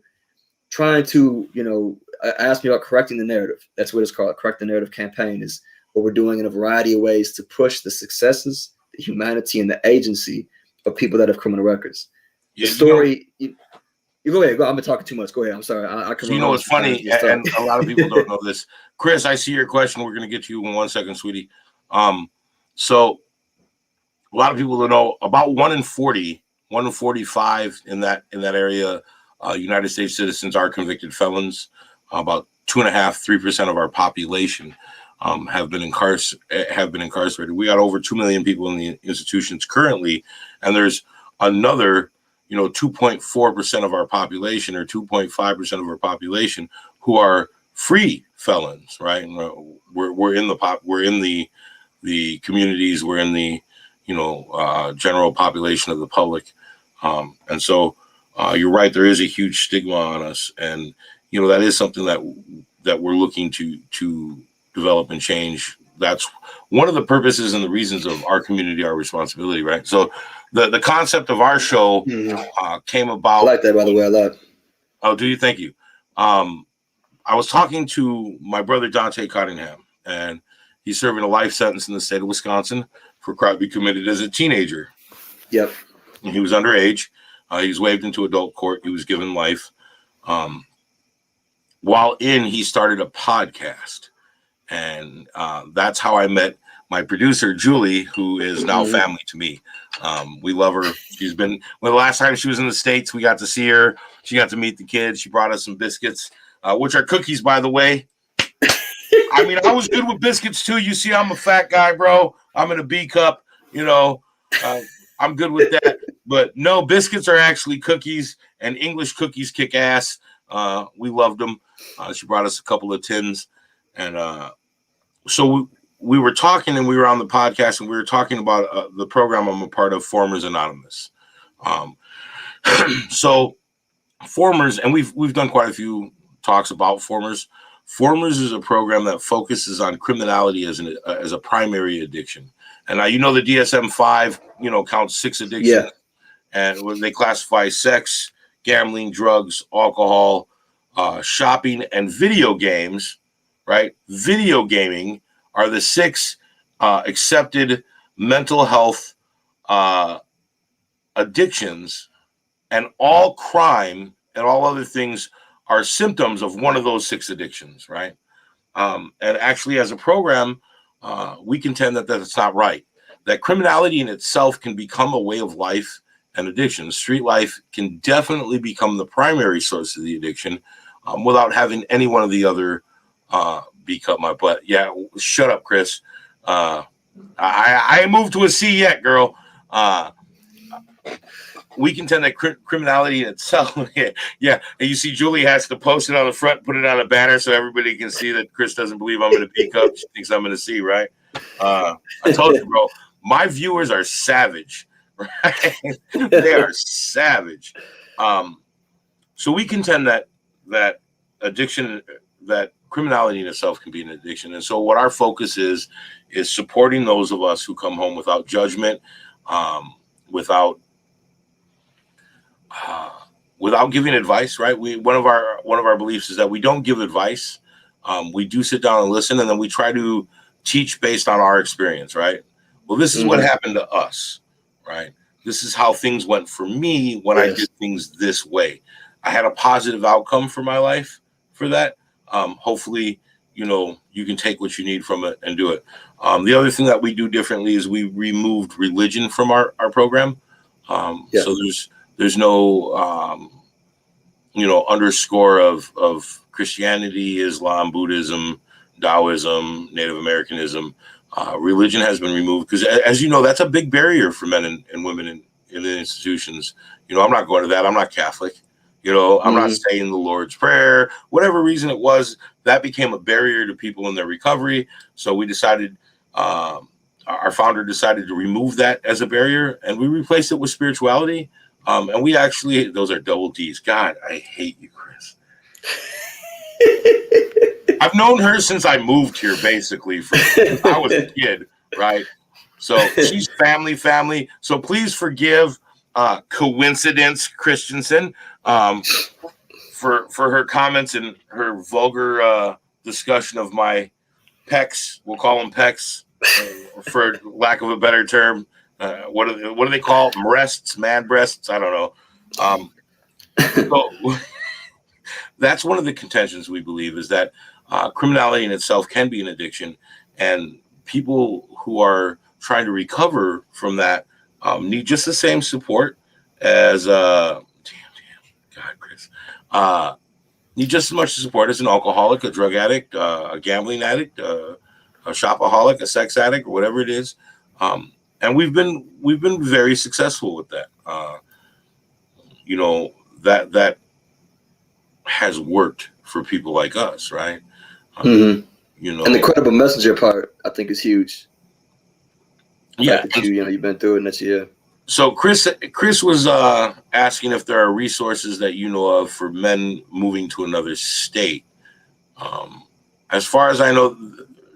trying to, ask me about correcting the narrative. That's what it's called. Correct the Narrative campaign is what we're doing in a variety of ways to push the successes, the humanity, and the agency of people that have criminal records. The story. You go ahead. I'm talking too much. Go ahead. I'm sorry. I can. So what's funny, and a lot of people don't know this. Chris, I see your question. We're going to get to you in 1 second, sweetie. So a lot of people don't know about 1 in 40, 1 in 45 in that area. United States citizens are convicted felons. About 2.5–3% of our population have been incarcerated. We got over 2 million people in the institutions currently, and there's another 2.4% of our population or 2.5% of our population who are free felons, right? And we're in the communities, we're in the general population of the public, and so you're right. There is a huge stigma on us, and that is something that we're looking to develop and change. That's one of the purposes and the reasons of our community, our responsibility, right? So the concept of our show came about. I like that, by the way, a lot. Oh, do you? Thank you. I was talking to my brother Dante Cottingham, and he's serving a life sentence in the state of Wisconsin for a crime he committed as a teenager. Yep. And he was underage. He was waived into adult court. He was given life. While he started a podcast. And that's how I met my producer, Julie, who is now family to me. We love her. She's been, the last time she was in the States, we got to see her. She got to meet the kids. She brought us some biscuits, which are cookies, by the way. I mean, I was good with biscuits, too. You see, I'm a fat guy, bro. I'm in a B cup, I'm good with that. But no, biscuits are actually cookies, and English cookies kick ass. We loved them. She brought us a couple of tins. And so we were talking, and we were on the podcast, and we were talking about the program I'm a part of, Formers Anonymous. So Formers, and we've done quite a few talks about Formers. Formers is a program that focuses on criminality as a primary addiction. And now the DSM-5 counts 6 addictions, yeah. And when they classify sex, gambling, drugs, alcohol, shopping, and video games. Right? Video gaming are the 6 accepted mental health addictions, and all crime and all other things are symptoms of one of those 6 addictions, right? And actually, as a program, we contend that that's not right. That criminality in itself can become a way of life and addiction. Street life can definitely become the primary source of the addiction without having any one of the other be cut my butt. Yeah, shut up, Chris. I ain't moved to a C yet, girl. We contend that criminality in itself. Yeah. And you see, Julie has to post it on the front, put it on a banner so everybody can see that Chris doesn't believe I'm in a B cup. She thinks I'm in a C, right? I told you, bro. My viewers are savage. Right? They are savage. So we contend that addiction, that criminality in itself can be an addiction. And so what our focus is supporting those of us who come home without judgment, without without giving advice, right? One of our beliefs is that we don't give advice. We do sit down and listen, and then we try to teach based on our experience, right? Well, this is what happened to us, right? This is how things went for me when I did things this way. I had a positive outcome for my life for that. Hopefully, you can take what you need from it and do it. The other thing that we do differently is we removed religion from our program. So there's no underscore of Christianity, Islam, Buddhism, Taoism, Native Americanism. Religion has been removed because, as you know, that's a big barrier for men and women in the institutions. I'm not going to that. I'm not Catholic. I'm not saying the Lord's Prayer. Whatever reason it was, that became a barrier to people in their recovery. So we decided, our founder decided to remove that as a barrier, and we replaced it with spirituality. And we actually, those are double D's. God, I hate you, Chris. I've known her since I moved here, basically, since I was a kid, right? So she's family. So please forgive Coincidence Christensen for her comments and her vulgar discussion of my pecs. We'll call them pecs, for lack of a better term. What do they call them? Breasts, man breasts? I don't know. So that's one of the contentions we believe is that criminality in itself can be an addiction, and people who are trying to recover from that need just the same support as God, Chris. Need just as much support as an alcoholic, a drug addict, a gambling addict, a shopaholic, a sex addict, or whatever it is. And we've been very successful with that. That has worked for people like us, right? And the credible messenger part, I think, is huge. Yeah, you've been through it, and that's So Chris was asking if there are resources that you know of for men moving to another state. As far as I know,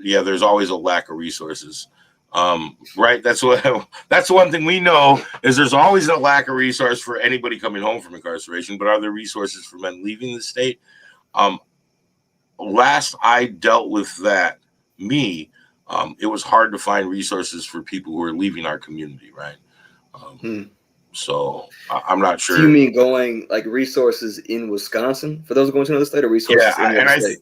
there's always a lack of resources. Right? That's the one thing we know is there's always a lack of resource for anybody coming home from incarceration. But are there resources for men leaving the state? Last I dealt with that, it was hard to find resources for people who are leaving our community, right? So I'm not sure. Do you mean going like resources in Wisconsin for those going to another state, or resources in your state?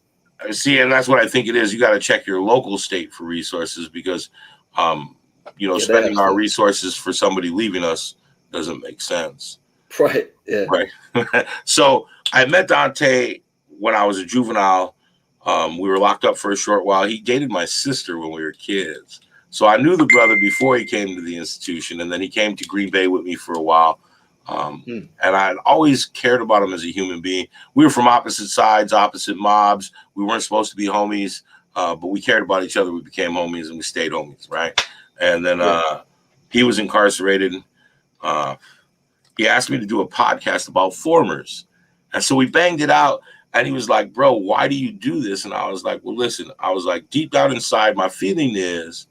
See, and that's what I think it is. You got to check your local state for resources because, spending our resources for somebody leaving us doesn't make sense. Right. Yeah. Right. So I met Dante when I was a juvenile. We were locked up for a short while. He dated my sister when we were kids. So I knew the brother before he came to the institution, and then he came to Green Bay with me for a while. And I'd always cared about him as a human being. We were from opposite sides, opposite mobs. We weren't supposed to be homies, but we cared about each other. We became homies, and we stayed homies, right? And then he was incarcerated. He asked me to do a podcast about formers. And so we banged it out. And he was like, bro, why do you do this? And I was like, well, listen, deep down inside, my feeling is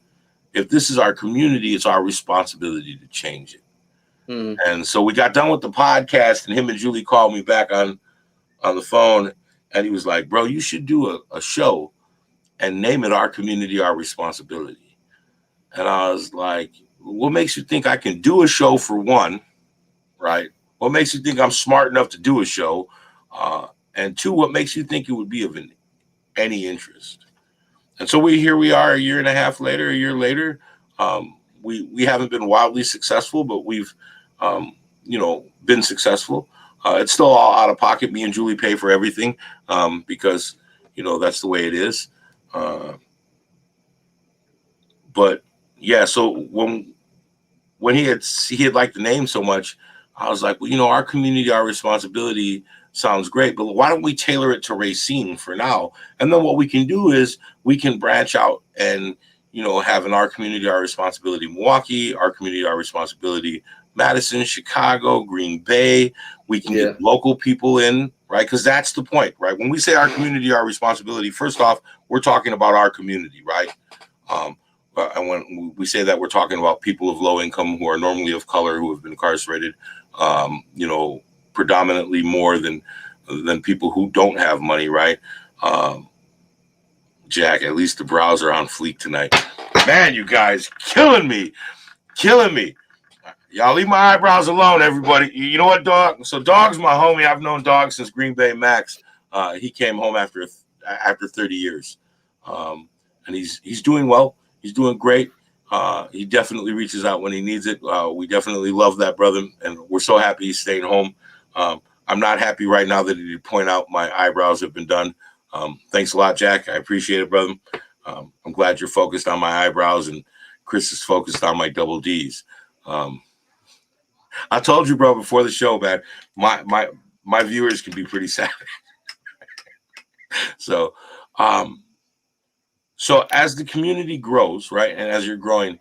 if this is our community, it's our responsibility to change it. And so we got done with the podcast, and him and Julie called me back on the phone. And he was like, bro, you should do a show and name it Our Community, Our Responsibility. And I was like, what makes you think I can do a show, for one, right? What makes you think I'm smart enough to do a show? And two, what makes you think it would be of any interest? And so here we are a year later. We haven't been wildly successful, but we've, been successful. It's still all out of pocket. Me and Julie pay for everything because, that's the way it is. But yeah, so when he had liked the name so much, I was like, well, Our Community, Our Responsibility sounds great, but why don't we tailor it to Racine for now? And then what we can do is we can branch out and, have an Our Community, Our Responsibility Milwaukee, Our Community, Our Responsibility Madison, Chicago, Green Bay. We can get local people in, right? Because that's the point, right? When we say Our Community, Our Responsibility, first off, we're talking about our community, right? And when we say that, we're talking about people of low income who are normally of color, who have been incarcerated, predominantly more than people who don't have money, right? Jack, at least the brows are on fleek tonight. Man, you guys killing me. Y'all leave my eyebrows alone, everybody. You know what, Dog? So Dog's my homie. I've known Dog since Green Bay Max. He came home after 30 years. And he's doing well. He's doing great. He definitely reaches out when he needs it. We definitely love that brother, and we're so happy he's staying home. I'm not happy right now that he did point out my eyebrows have been done. Thanks a lot, Jack. I appreciate it, brother. I'm glad you're focused on my eyebrows, and Chris is focused on my double D's. I told you, bro, before the show, man, my viewers can be pretty sad. So as the community grows, right, and as you're growing,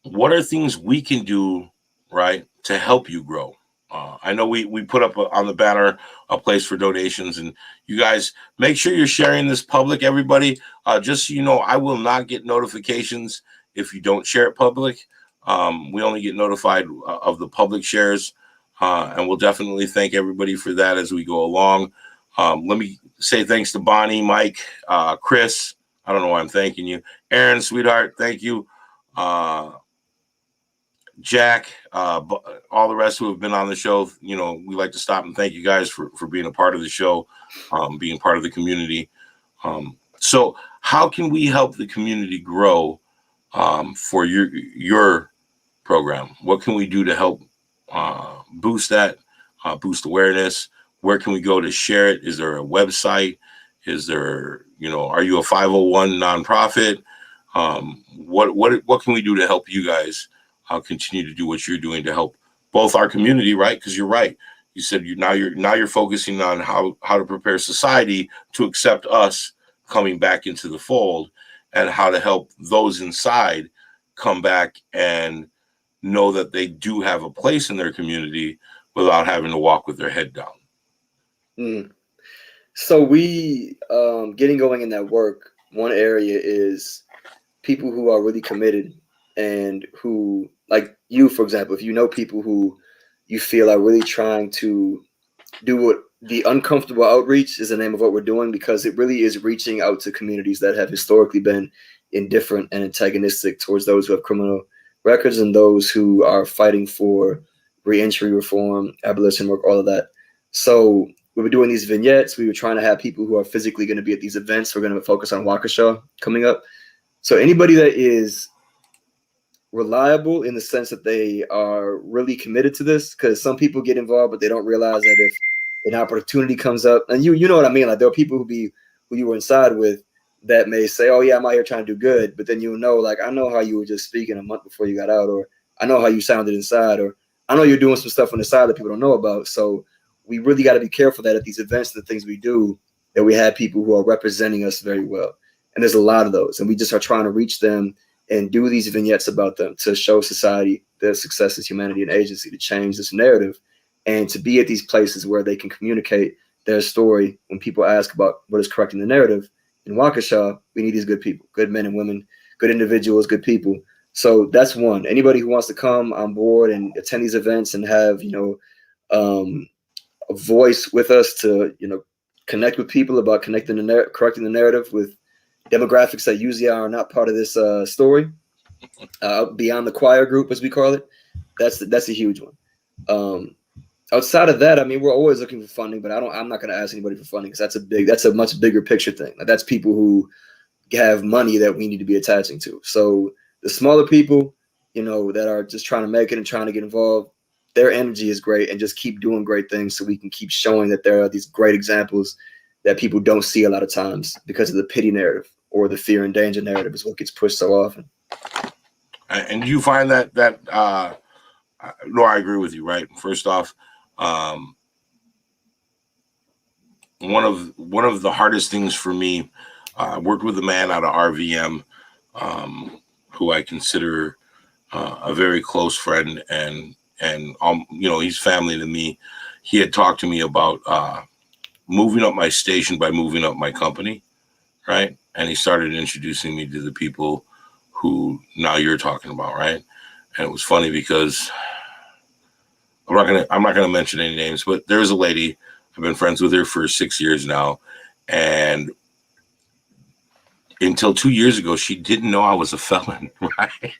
what are things we can do, right, to help you grow? I know we put up on the banner a place for donations, and you guys make sure you're sharing this public, everybody. Just so you know, I will not get notifications if you don't share it public. We only get notified of the public shares, and we'll definitely thank everybody for that as we go along. Let me say thanks to Bonnie, Mike, Chris. I don't know why I'm thanking you. Aaron, sweetheart, thank you. Jack, all the rest who have been on the show. You know, we like to stop and thank you guys for being a part of the show, being part of the community. So how can we help the community grow for your program? What can we do to help boost that, boost awareness? Where can we go to share it? Is there a website? Is there, are you a 501 nonprofit? What can we do to help you guys continue to do what you're doing to help both our community, right? Because you're right. You said now you're focusing on how to prepare society to accept us coming back into the fold, and how to help those inside come back and know that they do have a place in their community without having to walk with their head down. So we getting going in that work, one area is people who are really committed and who, like you, for example, if you know people who you feel are really trying to do what the uncomfortable outreach is the name of what we're doing, because it really is reaching out to communities that have historically been indifferent and antagonistic towards those who have criminal records and those who are fighting for reentry reform, abolition work, all of that. So we were doing these vignettes. We were trying to have people who are physically going to be at these events. We're going to focus on Waukesha coming up. So anybody that is reliable in the sense that they are really committed to this, because some people get involved, but they don't realize that if an opportunity comes up, and you know what I mean, like there are people who you were inside with that may say, oh yeah, I'm out here trying to do good, but then like, I know how you were just speaking a month before you got out, or I know how you sounded inside, or I know you're doing some stuff on the side that people don't know about. So we really got to be careful that at these events, the things we do, that we have people who are representing us very well. And there's a lot of those, and we just are trying to reach them and do these vignettes about them to show society their success as humanity and agency, to change this narrative, and to be at these places where they can communicate their story. When people ask about what is correcting the narrative in Waukesha, we need these good people, good men and women, good individuals, good people. So that's one. Anybody who wants to come on board and attend these events and have, a voice with us to, connect with people about correcting the narrative with demographics that usually are not part of this story, beyond the choir group, as we call it. That's a huge one. Outside of that, I mean, we're always looking for funding, but I'm not going to ask anybody for funding, because that's a much bigger picture thing. Like, that's people who have money that we need to be attaching to. So the smaller people, that are just trying to make it and trying to get involved, their energy is great, and just keep doing great things so we can keep showing that there are these great examples that people don't see a lot of times because of the pity narrative or the fear and danger narrative is what gets pushed so often. And you find that no, I agree with you, right? First off, one of the hardest things for me, I worked with a man out of RVM, who I consider a very close friend, and he's family to me. He had talked to me about moving up my station by moving up my company, right? And he started introducing me to the people who now you're talking about, right? And it was funny because I'm not gonna mention any names, but there's a lady. I've been friends with her for 6 years now, and until 2 years ago, she didn't know I was a felon. Right?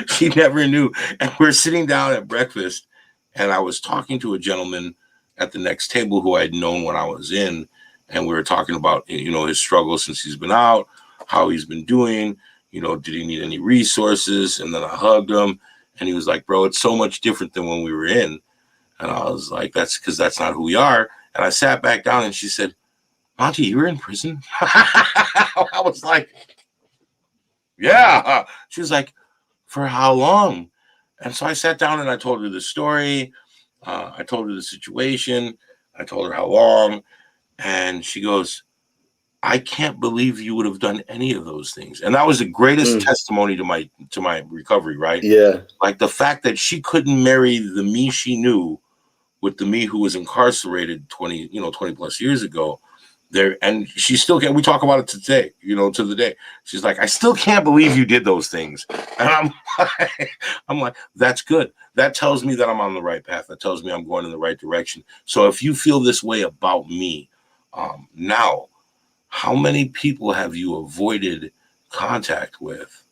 She never knew. And we're sitting down at breakfast, and I was talking to a gentleman at the next table who I'd known when I was in, and we were talking about his struggles since he's been out, how he's been doing. Did he need any resources? And then I hugged him, and he was like, "Bro, it's so much different than when we were in." And I was like, "That's because that's not who we are." And I sat back down, and she said, "Monty, you were in prison?" I was like, "Yeah." She was like, "For how long?" And so I sat down and I told her the story. I told her the situation. I told her how long. And she goes, "I can't believe you would have done any of those things." And that was the greatest testimony to my recovery, right? Yeah. Like the fact that she couldn't marry the me she knew with the me who was incarcerated 20 plus years ago. There, and she still can't. We talk about it today, to the day. She's like, "I still can't believe you did those things," and I'm like, "That's good. That tells me that I'm on the right path. That tells me I'm going in the right direction." So if you feel this way about me, now, how many people have you avoided contact with?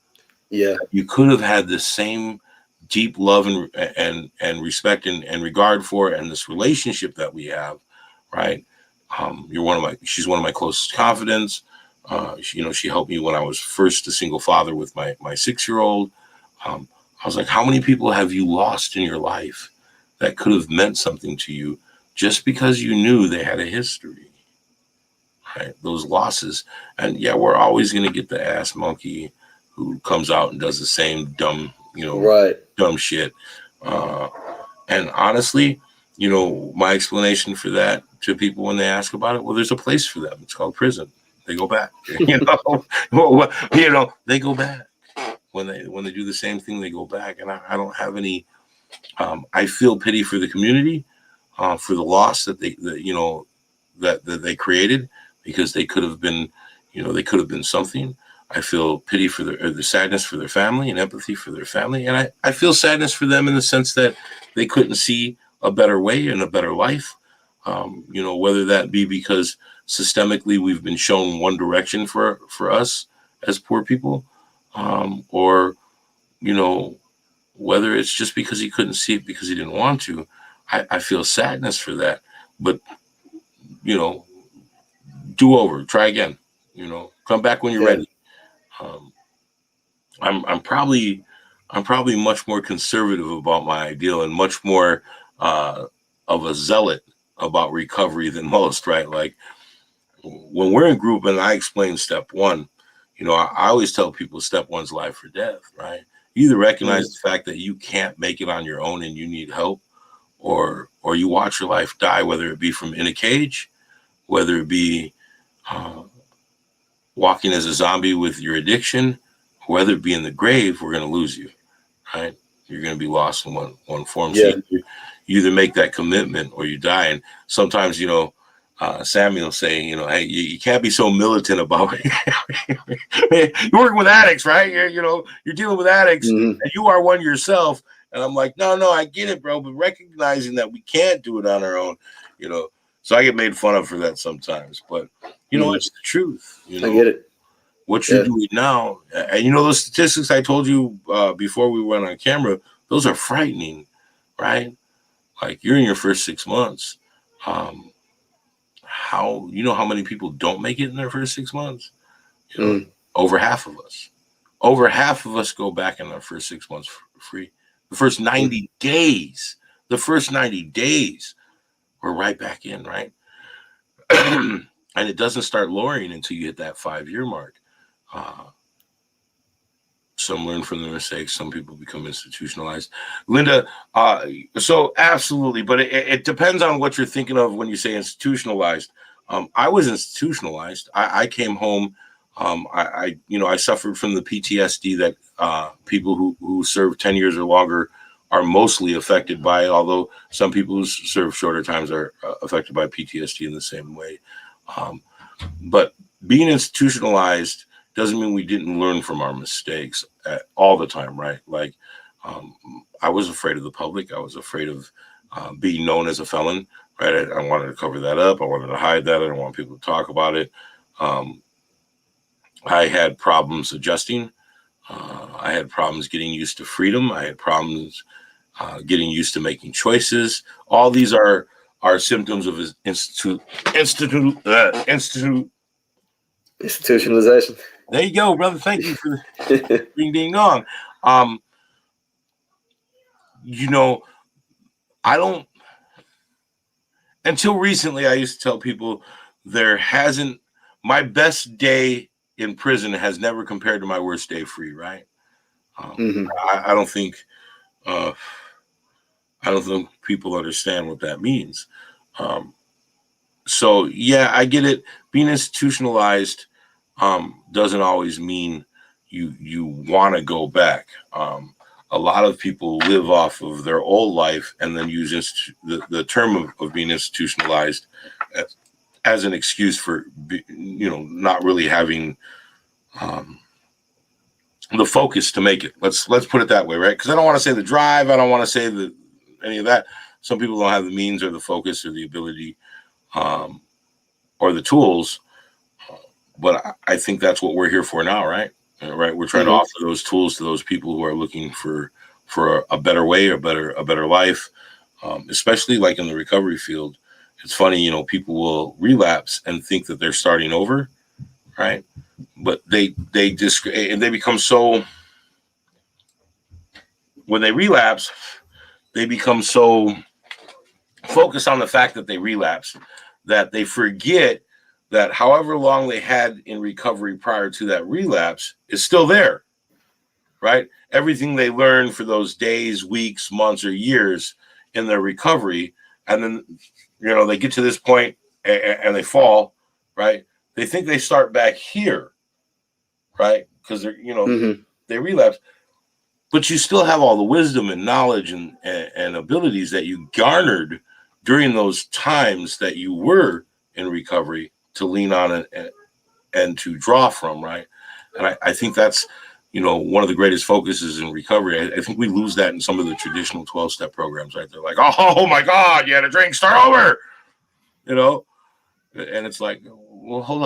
Yeah, you could have had the same deep love and respect and regard for, and this relationship that we have, right? She's one of my closest confidants. She helped me when I was first a single father with my 6-year-old. I was like, how many people have you lost in your life that could have meant something to you just because you knew they had a history, right? Those losses. And yeah, we're always going to get the ass monkey who comes out and does the same dumb, right. dumb shit. And honestly, my explanation for that to people when they ask about it, well, there's a place for them. It's called prison. They go back. They go back when they do the same thing. They go back, and I don't have any. I feel pity for the community, for the loss that that they created, because they could have been, they could have been something. I feel pity for the sadness for their family and empathy for their family. And I feel sadness for them in the sense that they couldn't see a better way and a better life. Whether that be because systemically we've been shown one direction for us as poor people, or, whether it's just because he couldn't see it because he didn't want to. I feel sadness for that. But, do over, try again, come back when you're ready. I'm probably much more conservative about my ideal and much more of a zealot about recovery than most, right? Like when we're in group and I explain step one, I always tell people step one's life or death, right? You either recognize the fact that you can't make it on your own and you need help, or you watch your life die, whether it be from in a cage, whether it be walking as a zombie with your addiction, whether it be in the grave, we're going to lose you, right? You're going to be lost in one form. Yeah. So you either make that commitment or you die. And sometimes, Samuel saying, hey, you can't be so militant about it. You're working with addicts, right? You're dealing with addicts, and you are one yourself. And I'm like, no, I get it, bro. But recognizing that we can't do it on our own, so I get made fun of for that sometimes. But, it's the truth. I get it. What you're doing now, and those statistics I told you before we went on camera, those are frightening, right? Like you're in your first 6 months. How many people don't make it in their first 6 months? Over half of us. Over half of us go back in our first 6 months free. The first 90 days. The first 90 days, we're right back in, right? And it doesn't start lowering until you hit that 5-year mark. Some learn from their mistakes. Some people become institutionalized. Linda, so absolutely, but it depends on what you're thinking of when you say institutionalized. I was institutionalized. I came home. I suffered from the PTSD that people who serve 10 years or longer are mostly affected by, although some people who serve shorter times are affected by PTSD in the same way. But being institutionalized doesn't mean we didn't learn from our mistakes all the time, right? Like, I was afraid of the public. I was afraid of being known as a felon, right? I wanted to cover that up. I wanted to hide that. I didn't want people to talk about it. I had problems adjusting. I had problems getting used to freedom. I had problems getting used to making choices. All these are symptoms of Institutionalization. There you go, brother. Thank you for the ding ding dong. You know, I don't. Until recently, I used to tell people my best day in prison has never compared to my worst day free. Right? I don't think. I don't think people understand what that means. So yeah, I get it. Being institutionalized doesn't always mean you want to go back. A lot of people live off of their old life and then use the term of being institutionalized as an excuse for not really having the focus to make it. Let's put it that way, right? Because I don't want to say the drive. I don't want to say any of that. Some people don't have the means or the focus or the ability or the tools. But I think that's what we're here for now, right? Right. We're trying to offer those tools to those people who are looking for a better way, a better life, especially like in the recovery field. It's funny, people will relapse and think that they're starting over, right? But they become so, when they relapse, they become so focused on the fact that they relapse that they forget that however long they had in recovery prior to that relapse is still there, right? Everything they learned for those days, weeks, months, or years in their recovery, and then, they get to this point and they fall, right? They think they start back here, right? Because they're, they relapse, but you still have all the wisdom and knowledge and abilities that you garnered during those times that you were in recovery to lean on and to draw from, right? And I think that's, one of the greatest focuses in recovery. I think we lose that in some of the traditional 12-step programs, right? They're like, oh my God, you had a drink, start over, and it's like, well, hold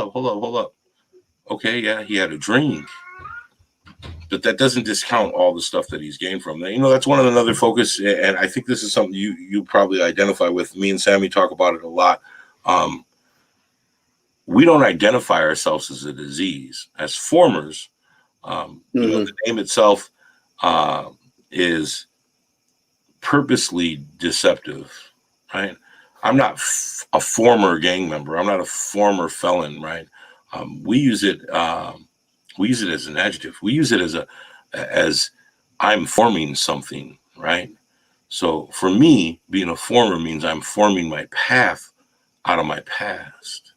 up. Okay, yeah, he had a drink, but that doesn't discount all the stuff that he's gained from that. That's one of another focus, and I think this is something you probably identify with. Me and Sammy talk about it a lot. We don't identify ourselves as a disease. As formers, the name itself is purposely deceptive, right? I'm not a former gang member. I'm not a former felon, right? We use it as an adjective. We use it as I'm forming something, right? So for me, being a former means I'm forming my path out of my past.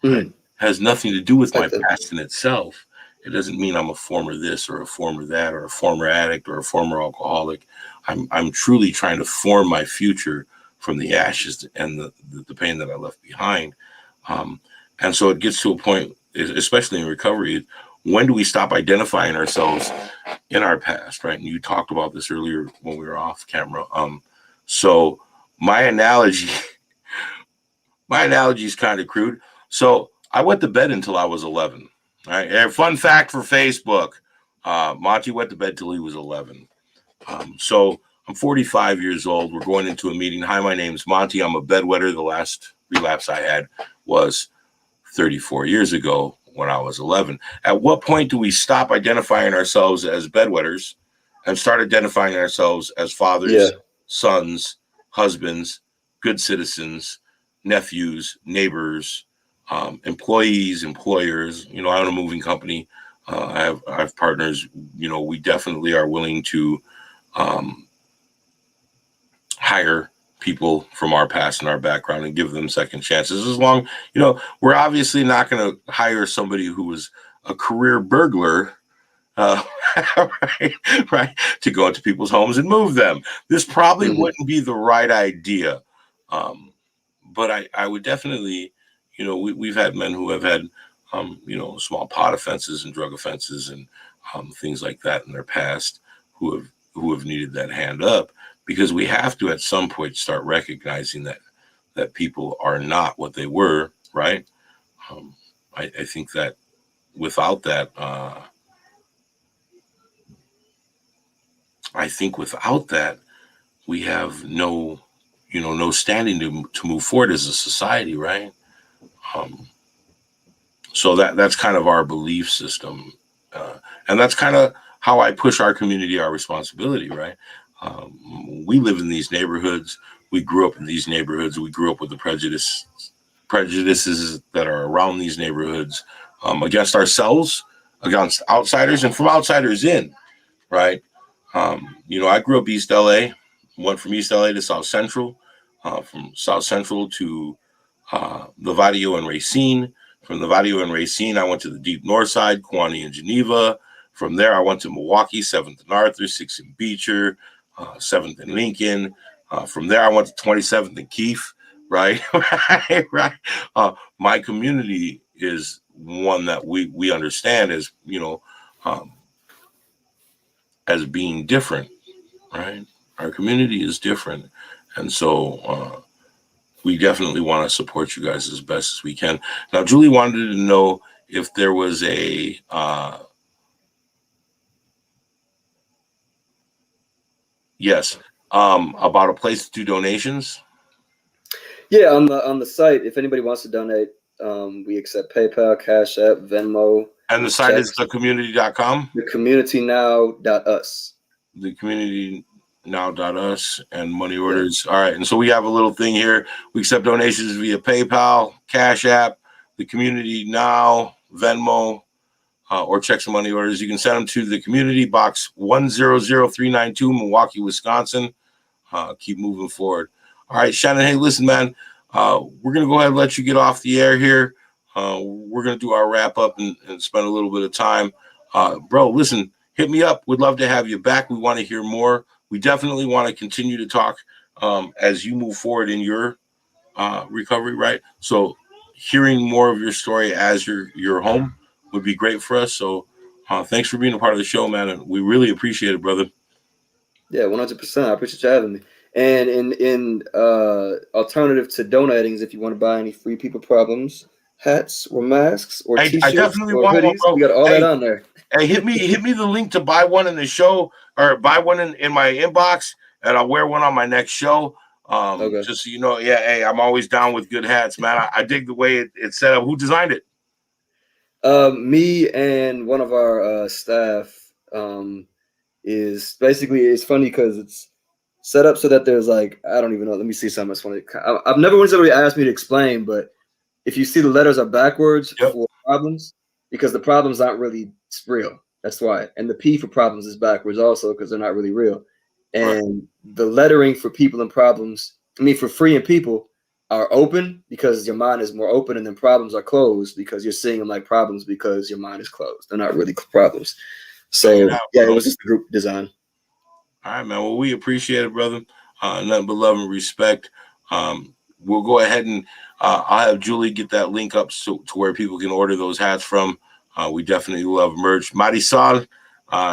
Right? Has nothing to do with my past in itself. It doesn't mean I'm a former this or a former that or a former addict or a former alcoholic. I'm truly trying to form my future from the ashes and the pain that I left behind. And so it gets to a point, especially in recovery, when do we stop identifying ourselves in our past, right? And you talked about this earlier when we were off camera. So my analogy is kind of crude. So I went to bed until I was 11. All right. And fun fact for Facebook, Monty went to bed till he was 11. So I'm 45 years old. We're going into a meeting. Hi, my name's Monty. I'm a bedwetter. The last relapse I had was 34 years ago when I was 11. At what point do we stop identifying ourselves as bedwetters and start identifying ourselves as fathers, sons, husbands, good citizens, nephews, neighbors, employees, employers? I own a moving company. I have partners. We definitely are willing to hire people from our past and our background and give them second chances. As long, we're obviously not going to hire somebody who was a career burglar, right, to go into people's homes and move them. This probably wouldn't be the right idea. But I would definitely, we've had men who have had, small pot offenses and drug offenses and things like that in their past who have needed that hand up because we have to at some point start recognizing that people are not what they were, right? I think that without that, we have no standing to move forward as a society, right? So that's kind of our belief system, and that's kind of how I push our community, our responsibility, right? We live in these neighborhoods. We grew up in these neighborhoods. We grew up with the prejudices that are around these neighborhoods, against ourselves, against outsiders, and from outsiders in, right? I grew up East LA, went from East LA to South Central, from South Central to the Vadio and Racine. From the Vadio and Racine, I went to the deep north side, Kewanee and Geneva. From there, I went to Milwaukee, 7th and Arthur, 6th and Beecher, 7th and Lincoln. From there, I went to 27th and Keefe, right? right. My community is one that we understand as, as being different, right? Our community is different. And so we definitely want to support you guys as best as we can. Now, Julie wanted to know if there was a about a place to do donations. Yeah, on the site, if anybody wants to donate, we accept PayPal, Cash App, Venmo. And the site is thecommunity.com? Thecommunitynow.us. Thecommunitynow.us and money orders. Yeah. All right. And so we have a little thing here. We accept donations via PayPal, Cash App, the Community Now, Venmo, or checks and money orders. You can send them to the Community Box 100392, Milwaukee, Wisconsin. Keep moving forward. All right, Shannon. Hey, listen, man. We're going to go ahead and let you get off the air here. We're going to do our wrap up and spend a little bit of time. Bro, listen, hit me up. We'd love to have you back. We want to hear more. We definitely want to continue to talk as you move forward in your recovery, right? So hearing more of your story as you're home would be great for us. So thanks for being a part of the show, man. And we really appreciate it, brother. Yeah, 100%. I appreciate you having me. And in alternative to donating, if you want to buy any Free People Problems hats or masks or t-shirts, I definitely or want hoodies, one, bro. We got all that on there. Hey, hit me the link to buy one in the show, or buy one in my inbox, and I'll wear one on my next show. Okay. Just so you know, yeah. Hey, I'm always down with good hats, man. I dig the way it's set up. Who designed it? Me and one of our staff. Is basically, it's funny because it's set up so that there's like, I don't even know. Let me see something that's funny. I've never once somebody asked me to explain, but if you see the letters are backwards for problems, because the problems aren't really real. That's why. And the P for problems is backwards also because they're not really real. And the lettering for people and problems, for free and people are open because your mind is more open, and then problems are closed because you're seeing them like problems because your mind is closed. They're not really problems. So yeah, it was just a group design. All right, man. Well, we appreciate it, brother. Nothing but love and respect. We'll go ahead and I'll have Julie get that link up to where people can order those hats from. We definitely love merch. Marisol,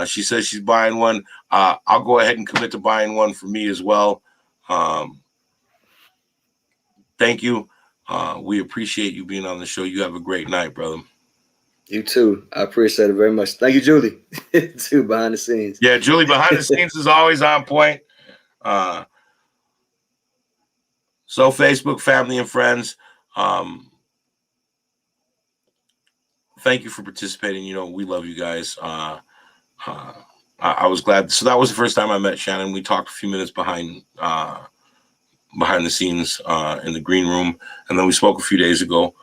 she says she's buying one. I'll go ahead and commit to buying one for me as well. Thank you. We appreciate you being on the show. You have a great night, brother. You too. I appreciate it very much. Thank you, Julie, too, behind the scenes. Yeah, Julie behind the scenes is always on point. So Facebook, family, and friends, thank you for participating. We love you guys. I was glad. So that was the first time I met Shannon. We talked a few minutes behind the scenes in the green room, and then we spoke a few days ago.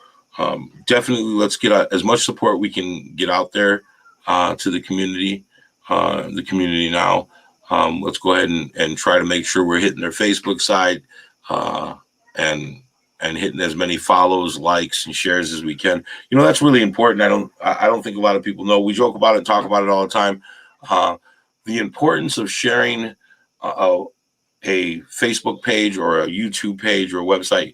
Definitely let's get as much support we can get out there to the community now. Let's go ahead and try to make sure we're hitting their Facebook side and hitting as many follows, likes, and shares as we can. That's really important. I don't think a lot of people know. We joke about it, talk about it all the time. The importance of sharing a Facebook page or a YouTube page or a website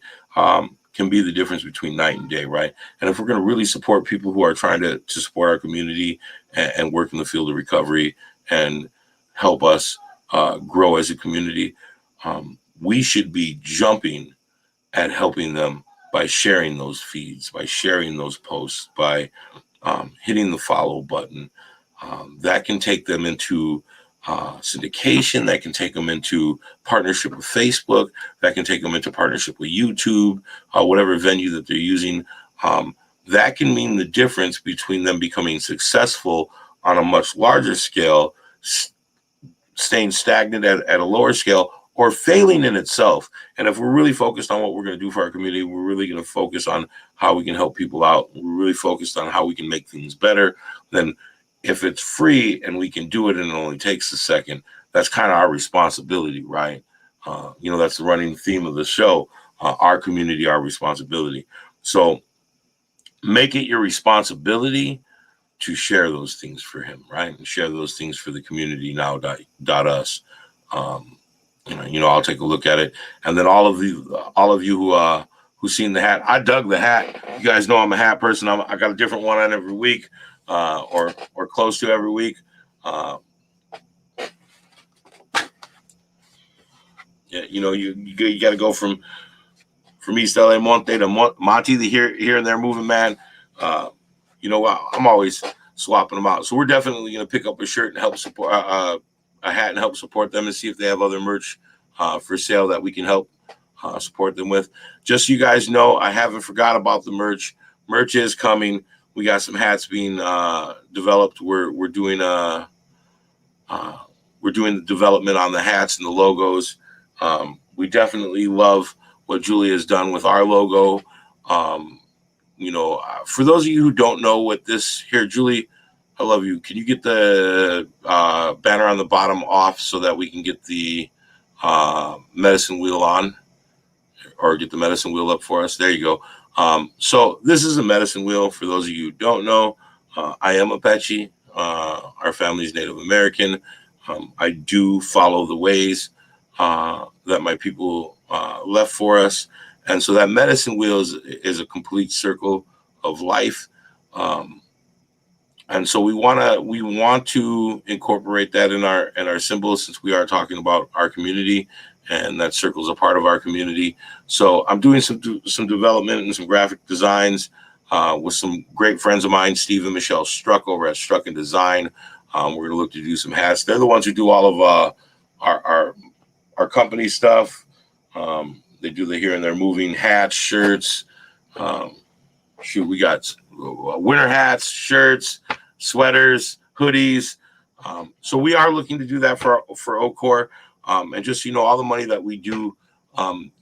can be the difference between night and day, right? And if we're going to really support people who are trying to support our community and work in the field of recovery and help us grow as a community, we should be jumping at helping them by sharing those feeds, by sharing those posts, by hitting the follow button. That can take them into syndication, that can take them into partnership with Facebook, that can take them into partnership with YouTube, whatever venue that they're using. That can mean the difference between them becoming successful on a much larger scale, staying stagnant at a lower scale, or failing in itself. And if we're really focused on what we're going to do for our community, we're really going to focus on how we can help people out. We're really focused on how we can make things better. Then if it's free and we can do it and it only takes a second, that's kind of our responsibility, right? That's the running theme of the show. Our community, our responsibility. So make it your responsibility to share those things for him, right? And share those things for the community now.us. I'll take a look at it. And then all of you who've seen the hat, I dug the hat. You guys know I'm a hat person. I got a different one on every week, or close to every week. You got to go from East LA Monte to Monty, the here and there moving man. I'm always swapping them out. So we're definitely going to pick up a shirt and help support a hat and help support them and see if they have other merch for sale that we can help support them with. Just so you guys know, I haven't forgot about the merch. Merch is coming. We got some hats being developed. We're doing the development on the hats and the logos. We definitely love what Julie has done with our logo. For those of you who don't know what this here, Julie, I love you. Can you get the banner on the bottom off so that we can get the medicine wheel on, or get the medicine wheel up for us? There you go. So this is a medicine wheel. For those of you who don't know, I am Apache. Our family's Native American. I do follow the ways that my people left for us. And so that medicine wheel is a complete circle of life. And so we want to incorporate that in our symbols, since we are talking about our community, and that circle is a part of our community. So I'm doing some development and some graphic designs with some great friends of mine, Steve and Michelle Struck over at Struck and Design. We're going to look to do some hats. They're the ones who do all of our company stuff. They do the here and there moving hats, shirts. We got winter hats, shirts, sweaters, hoodies. So we are looking to do that for O.C.OR. And just, all the money that we do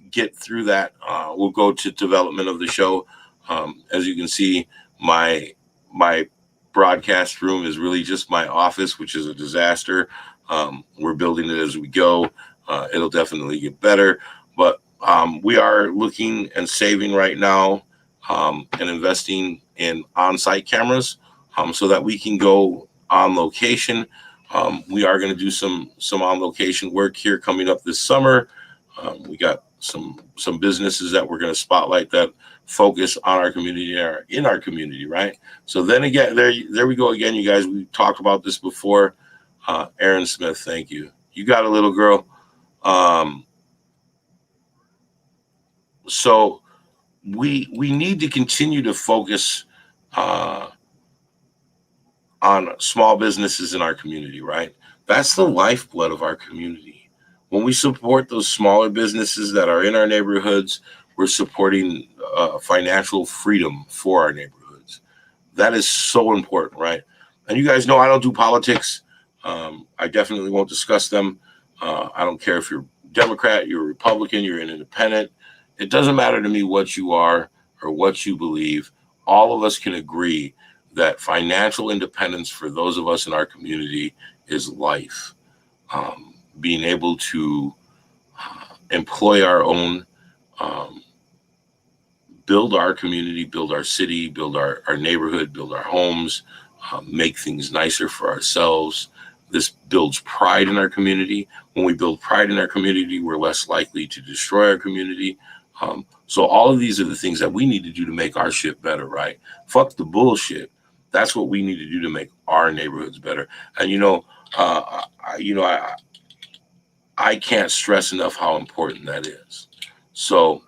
get through that will go to development of the show. As you can see, my broadcast room is really just my office, which is a disaster. We're building it as we go. It'll definitely get better. But we are looking and saving right now and investing in on-site cameras so that we can go on location. We are going to do some on-location work here coming up this summer. We got some businesses that we're going to spotlight that focus on our community, in our community, right? So then again, there we go again, you guys. We talked about this before. Aaron Smith, thank you. You got a little girl. So we need to continue to focus on small businesses in our community, right? That's the lifeblood of our community. When we support those smaller businesses that are in our neighborhoods, we're supporting financial freedom for our neighborhoods. That is so important, right? And you guys know I don't do politics. I definitely won't discuss them. I don't care if you're Democrat, you're a Republican, you're an independent. It doesn't matter to me what you are or what you believe. All of us can agree that financial independence for those of us in our community is life. Being able to employ our own, build our community, build our city, build our neighborhood, build our homes, make things nicer for ourselves. This builds pride in our community. When we build pride in our community, we're less likely to destroy our community. So all of these are the things that we need to do to make our shit better, right? Fuck the bullshit. That's what we need to do to make our neighborhoods better. And I I can't stress enough how important that is. So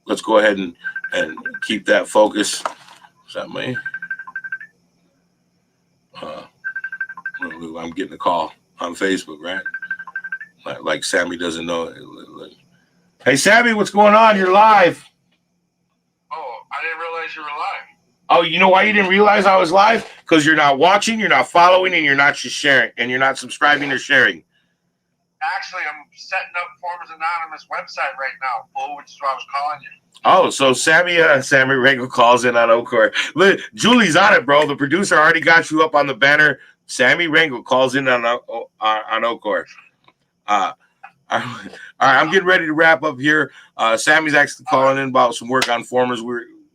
let's go ahead and keep that focus. Is that me? I'm getting a call on Facebook, right? Like Sammy doesn't know. Hey, Sammy, what's going on? You're live. Oh, I didn't realize you were live. Oh, you know why you didn't realize I was live? Because you're not watching, you're not following, and you're not just sharing, and you're not subscribing or sharing. Actually, I'm setting up Farmers Anonymous website right now, fool, which is why I was calling you. Oh, so Sammy Rangel calls in on O.C.OR. Look, Julie's on it, bro. The producer already got you up on the banner. Sammy Rangel calls in on O.C.OR. All right, I'm getting ready to wrap up here. Sammy's actually calling in about some work on Formers.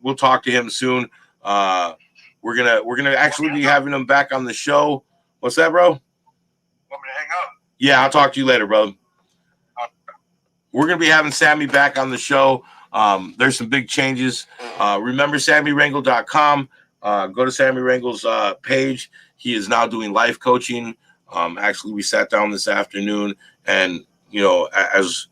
We'll talk to him soon. We're gonna actually be having him back on the show. What's that, bro? Want me to hang up? Yeah, I'll talk to you later, brother. We're gonna be having Sammy back on the show. There's some big changes. Remember SammyRangel.com. Go to Sammy Rangel's page. He is now doing life coaching. Actually, we sat down this afternoon, and as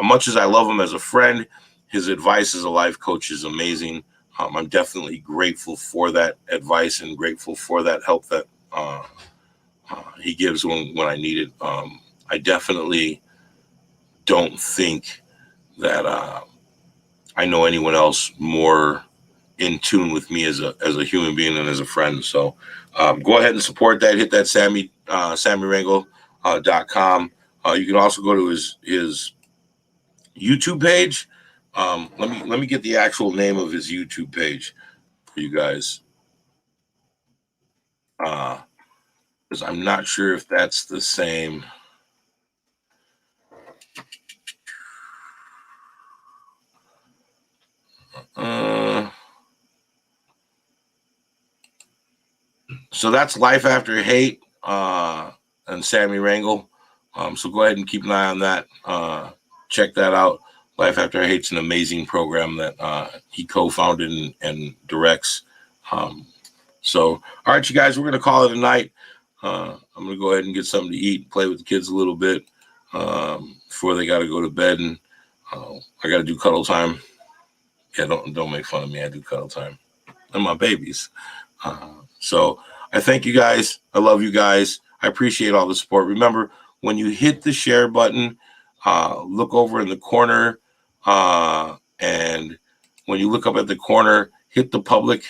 much as I love him as a friend, his advice as a life coach is amazing. I'm definitely grateful for that advice and grateful for that help that he gives when I need it. I definitely don't think that I know anyone else more in tune with me as a human being and as a friend. So go ahead and support that. Hit that SammyRangel.com. You can also go to his YouTube page. Let me get the actual name of his YouTube page for you guys. Because I'm not sure if that's the same. So that's Life After Hate and Sammy Rangel. So go ahead and keep an eye on that. Check that out. Life After Hate's an amazing program that he co-founded and directs. So, all right, you guys, we're going to call it a night. I'm going to go ahead and get something to eat, play with the kids a little bit before they got to go to bed. And I got to do cuddle time. Yeah, don't make fun of me. I do cuddle time. And my babies. So I thank you guys. I love you guys. I appreciate all the support. Remember, when you hit the share button, look over in the corner. And when you look up at the corner, hit the public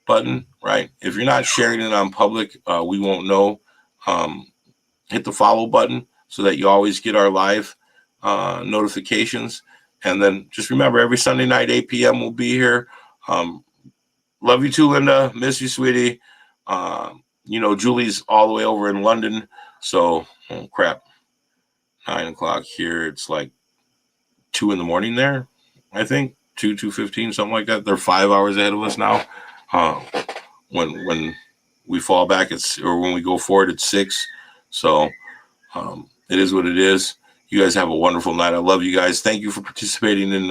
button, right? If you're not sharing it on public, we won't know. Hit the follow button so that you always get our live notifications. And then just remember, every Sunday night, 8 p.m. we'll be here. Love you too, Linda. Miss you, sweetie. Julie's all the way over in London. So, crap. 9 o'clock here. It's like 2 in the morning there, I think. 2:15, something like that. They're 5 hours ahead of us now. When we fall back, when we go forward, it's 6. So it is what it is. You guys have a wonderful night. I love you guys. Thank you for participating in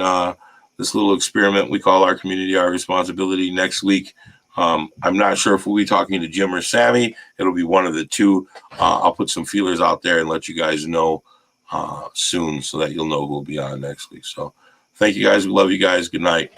this little experiment we call Our Community, Our Responsibility. Next week, I'm not sure if we'll be talking to Jim or Sammy. It'll be one of the two. I'll put some feelers out there and let you guys know soon so that you'll know who will be on next week. So thank you guys. We love you guys. Good night.